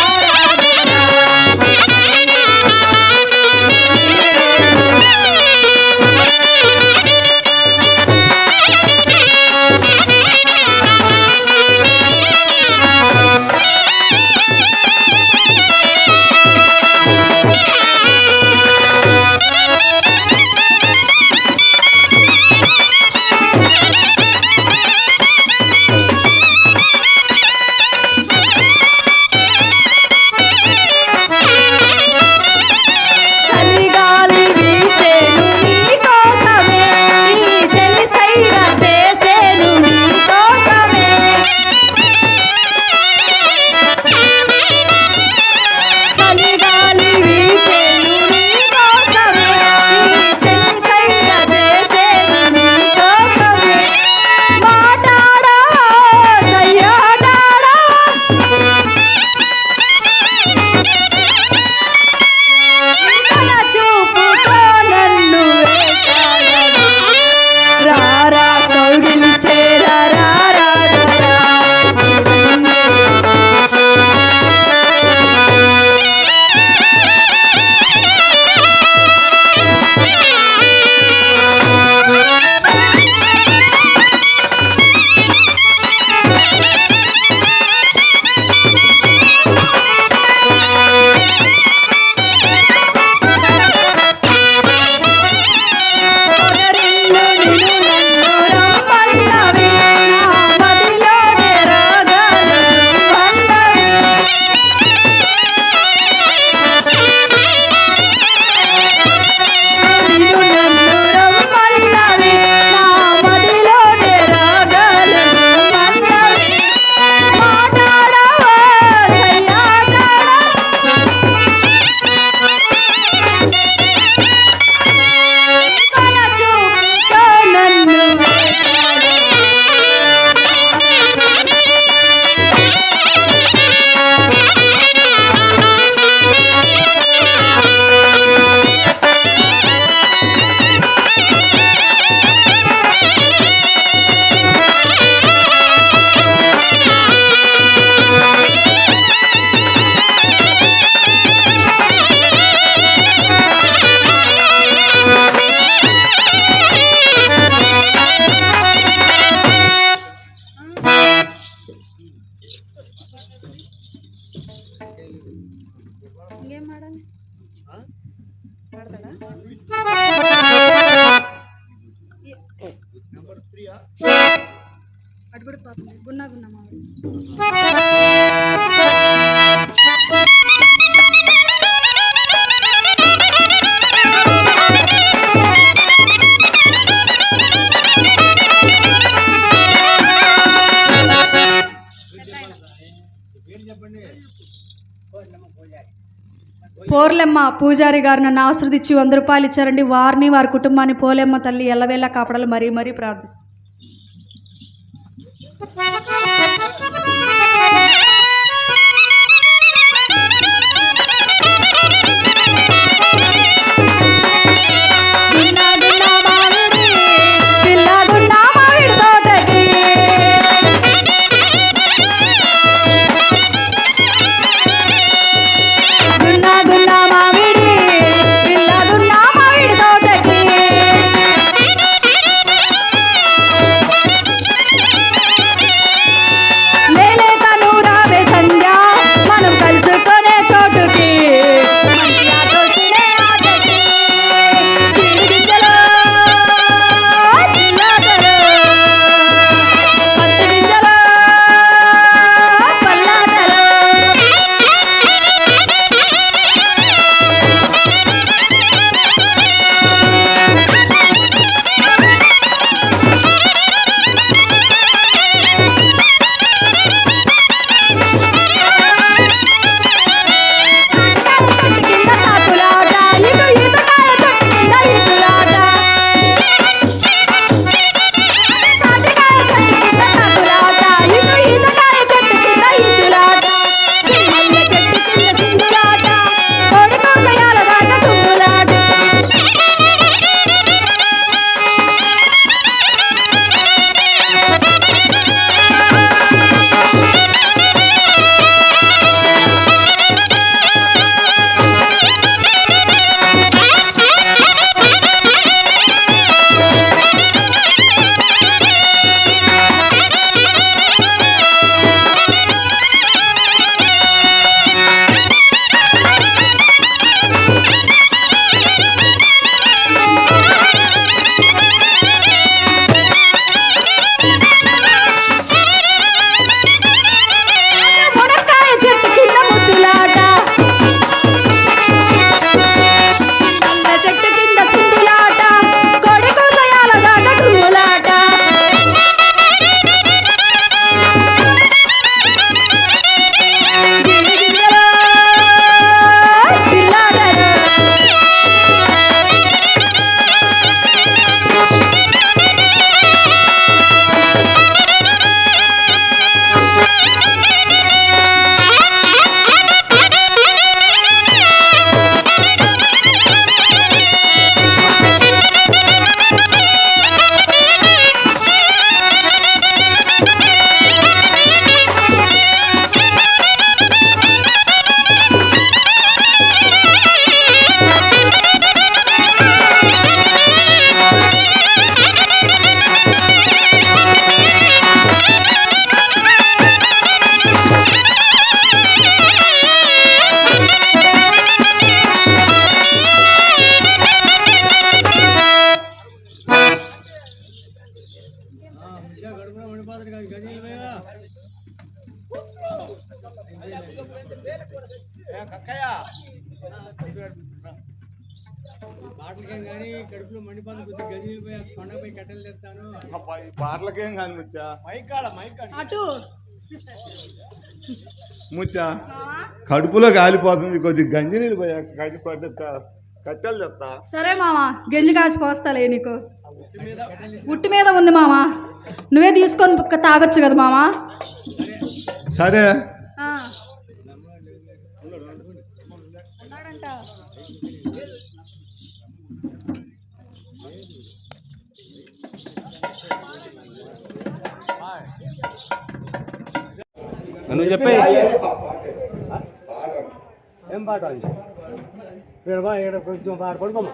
పోర్లెమ్మ పూజారి గారు నన్ను ఆశ్రదించి 100 రూపాయలు ఇచ్చారండి. వారిని వారి కుటుంబాన్ని పోలేమ్మ తల్లి ఎల్లవేళ కాపాడాలి మరీ మరీ ప్రార్థిస్తాను. కక్కయ్య మాటలకేం కానీ కడుపులో మండిపోతుంది కొద్ది గజనీలు పోయి కొండపై కట్టెలు తెస్తాను పాటలకేం కాదు ముత్యా మైకాడ అటు ముత్యా కడుపులో కాలిపోతుంది కొద్ది గంజి నీళ్ళు పోయా కట్టెలు తెస్తా సరే మామ గంజి కాసి పోస్తాలే నీకు ఉట్టి మీద ఉంది మామ నువ్వే తీసుకొని తాగొచ్చు కదా మామ సరే ఆ. నువ్వు చెప్పే ఏం పాట అది ఇక్కడ కొంచెం పాట పడుకోమా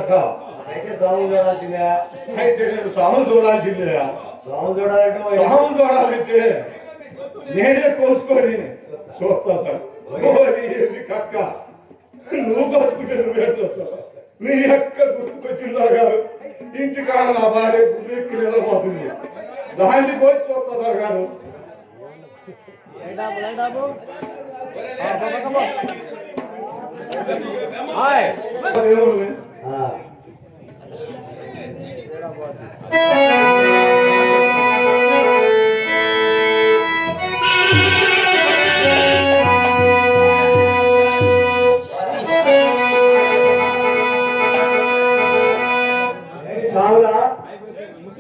కనుక అయితే స్వామి చూడాల్సిందే. అయితే నేను స్వాములు చూడాల్సిందే. స్వామి చూడాలంటే స్వాములు చూడాలంటే నేనే కోసుకొని చూస్తా సార్. కక్క నువ్వు కోసుకుంటే నువ్వే చూస్తావు. నీ యొక్క గుర్తుకొచ్చిందా గారు ఇంటికాడ నా భార్య గుర్రెక్కి నిద్రపోతుంది. దాన్ని కోసి చూస్తా గారు. ఏముంది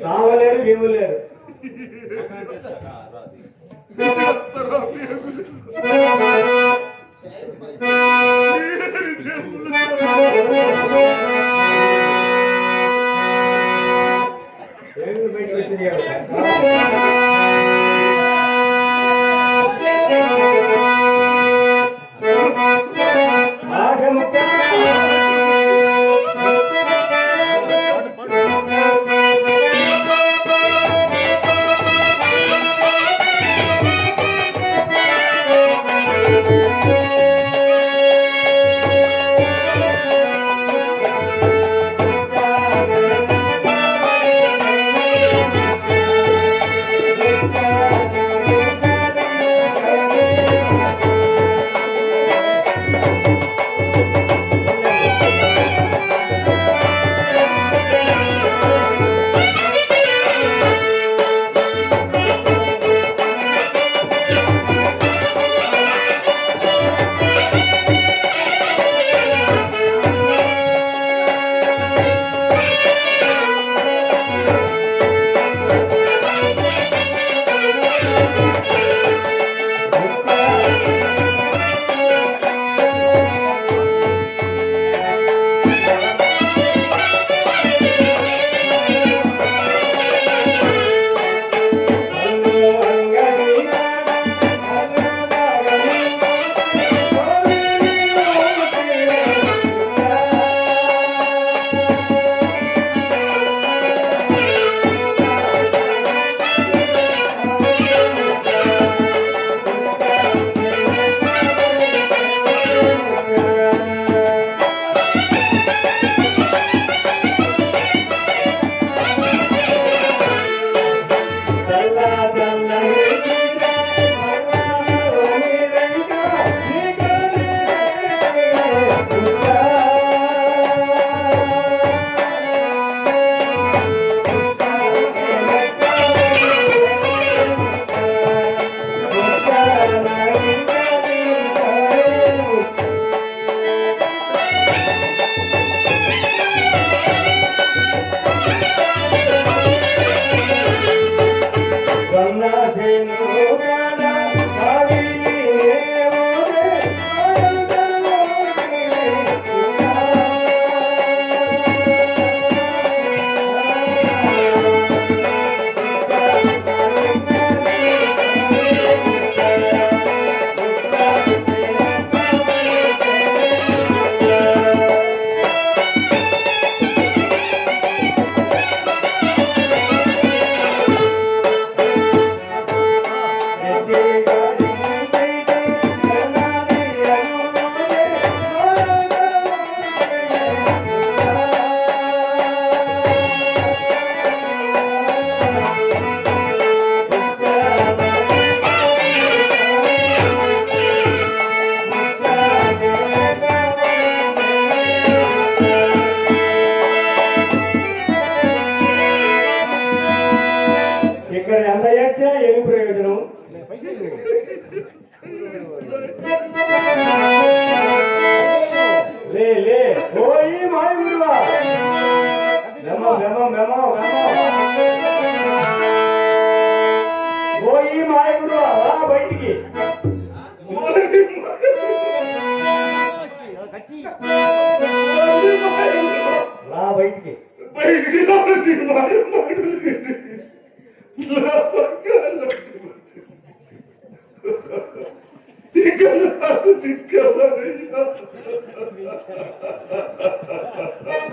సావలేరు భీములు లేరు.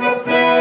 Thank you.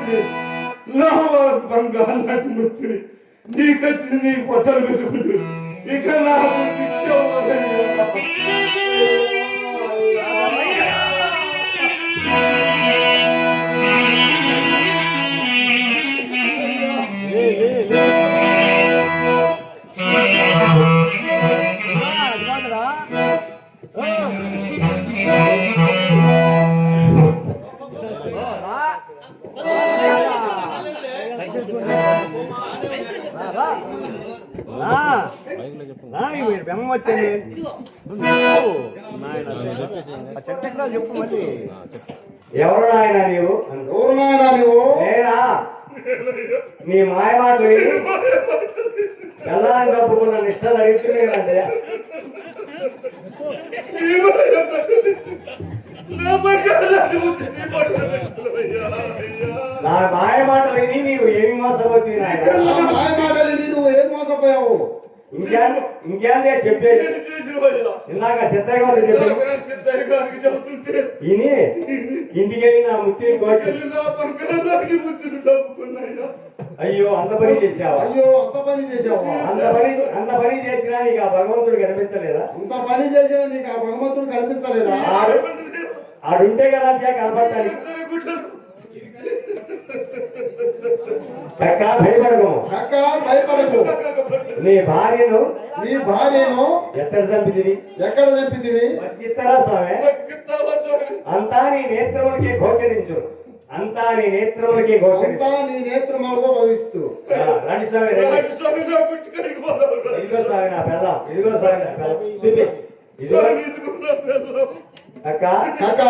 తల్లి నా బంగారు నటి ముత్తిని నీ కత్తిని నీ పొట్టలు పెట్టుకుంటు ఇక నాకు బెమ్మ వచ్చింది చెప్పు మళ్ళీ ఎవరు నాయన నీవు ఎవరు నాయనా నీవు నేనా నీ మాయమాటలు వెళ్ళాలని కప్పుకున్న నిష్ట తగ్గుతున్నాయంటే నా మాయమాటలు విని నీవు ఏమి మోసపోతుంది నువ్వు ఏం మోసపోయావు ఇంకేందే చెప్పేది ఇందాక సిద్ధయ్య గారు చెబుతుంటే ఇని ఇంటికి వెళ్ళి నా ముత్తిని కోచి అయ్యో అంత పని చేసావా అంత పని చేసినా నీకు ఆ భగవంతుడు కనిపించలేదా ఇంత పని చేసినా నీకు ఆ భగవంతుడు కనిపించలేదా ఆడుంటే కదా కనపడతాను భయపడకు నీ భార్యను ఎక్కడ చంపితివి బతికిస్తారా స్వామి అంతా నీ నేత్రములకి గోచరించు నీ నేత్రములకు భవిస్తూ రండి స్వామి ఇదిగో స్వామి నా పిల్లం అక్క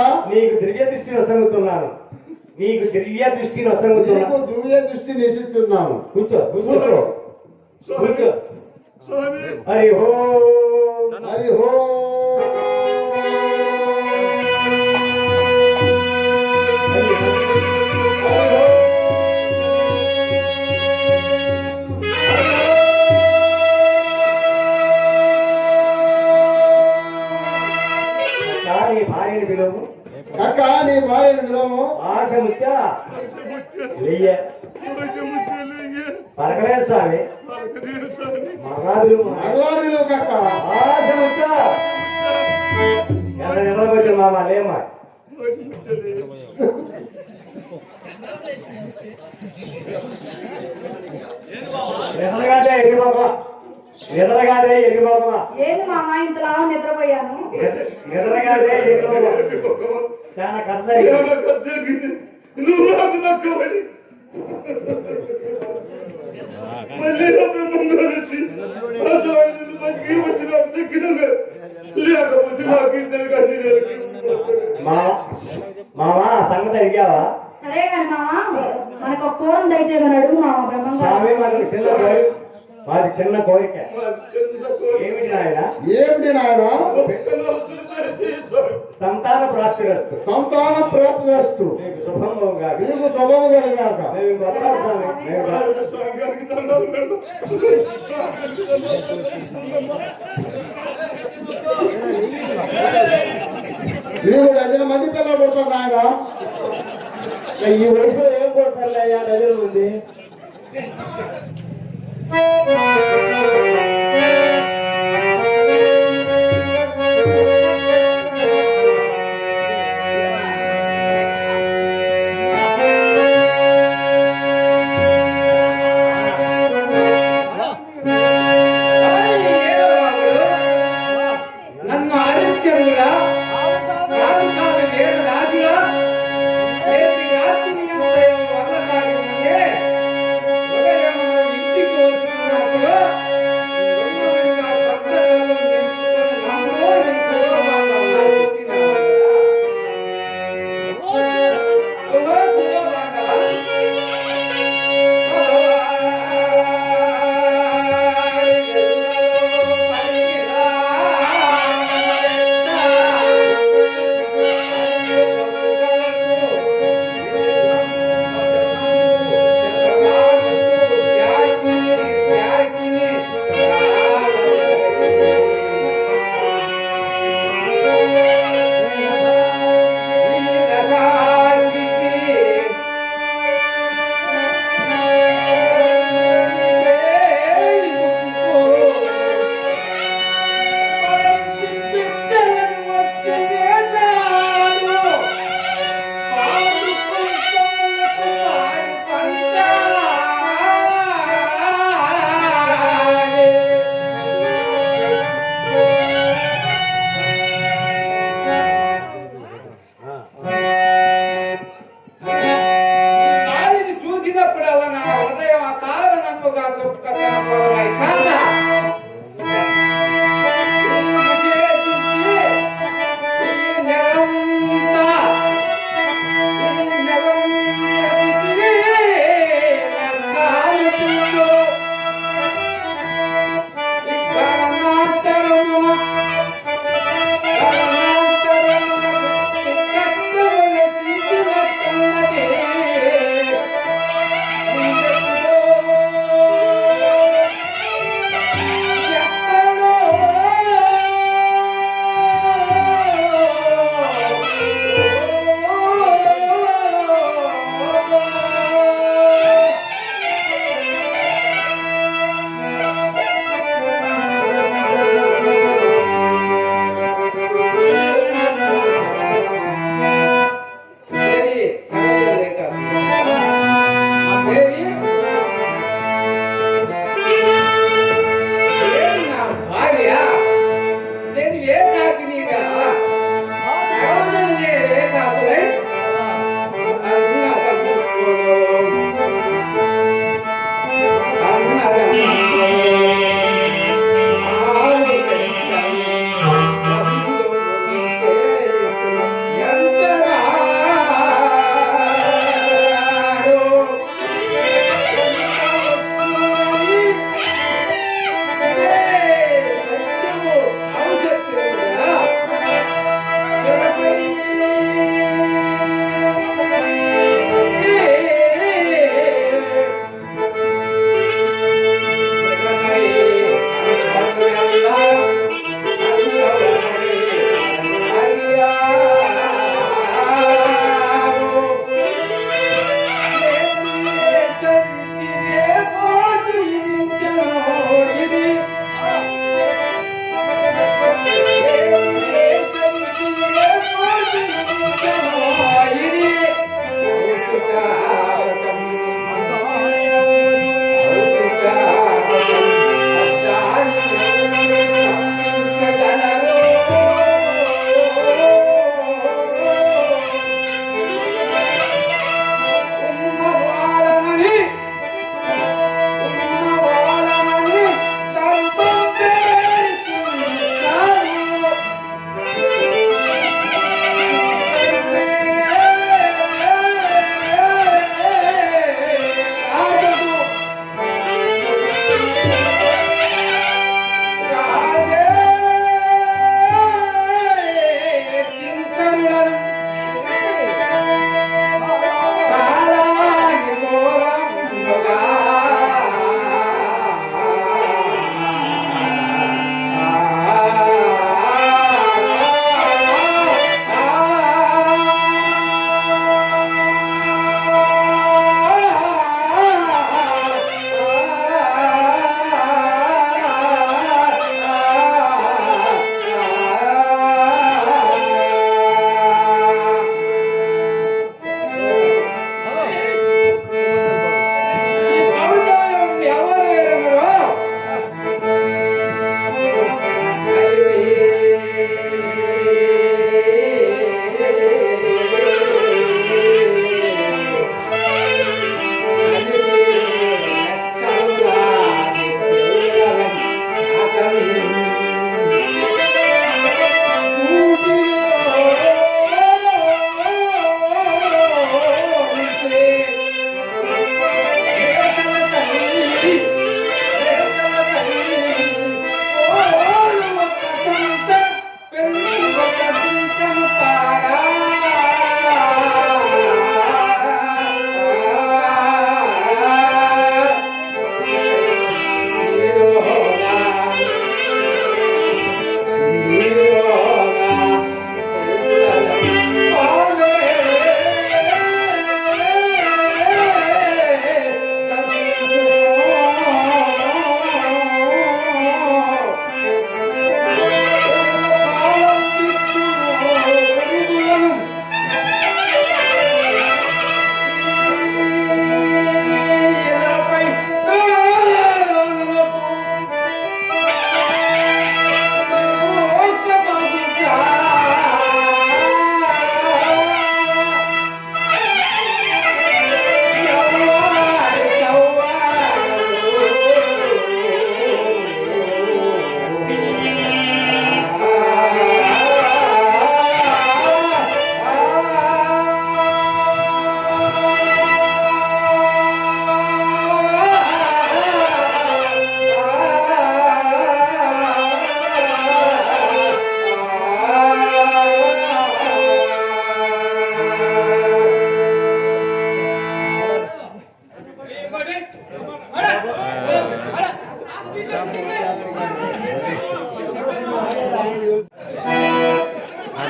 నీకు దివ్య దృష్టిని వసంగుతున్నాను దివ్య దృష్టి నిషిస్తున్నాను కూర్చో హరి హో నీ భార్యను పిలువు ఆశముత్య పలకలేదు స్వామి మగాదులు ఆశముత్య నిలబడి మామ లేమా నిద్రగాదే ఎరిబాబా ఏంది మామ ఇంతలా నిద్రపోయాను నిద్రగాదే చాలా కథ నువ్వు నాకు దక్కబడి మళ్ళీ ముందు వచ్చి నాకు దక్కిన లేకపోతే నాకు ఇద్దరు మామా సంగతి అడిగావా సరే కానీ మామ మనకు ఒక ఫోన్ దయచేయమని అడుగు మామ బ్రహ్మంగా మాది చిన్న కోరిక ఏమిటి నాయన సంతాన ప్రాప్తి వస్తు నీకు శుభం కలిగాక మేము వస్తాం నీకు డజన్ మంది పిల్లలు పుడతారు నాయన ఈ వయసులో ఏం కొడతారులే అయ్యా డజన్ ఉంది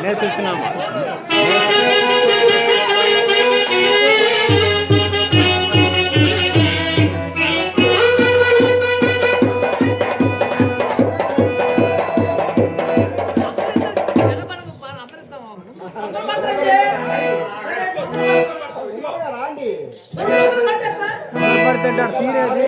నేను చూసినాము. పడుతుంటారు సీరియది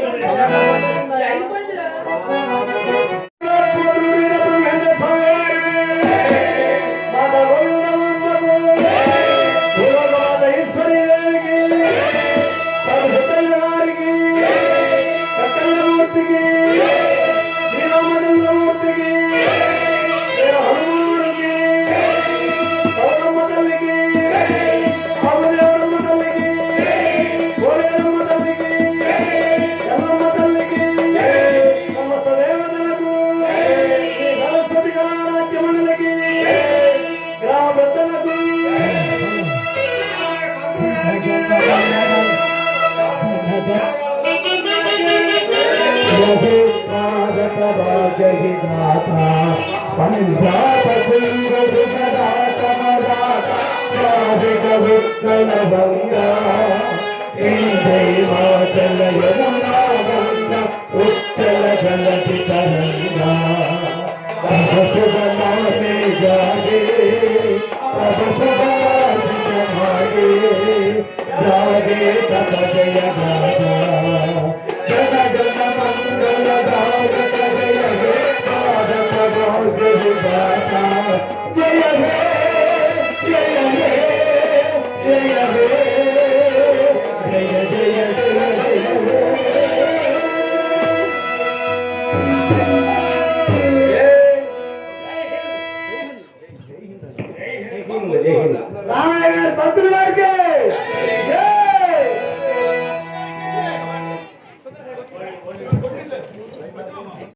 రామయ్య గారి భక్తుల వారికి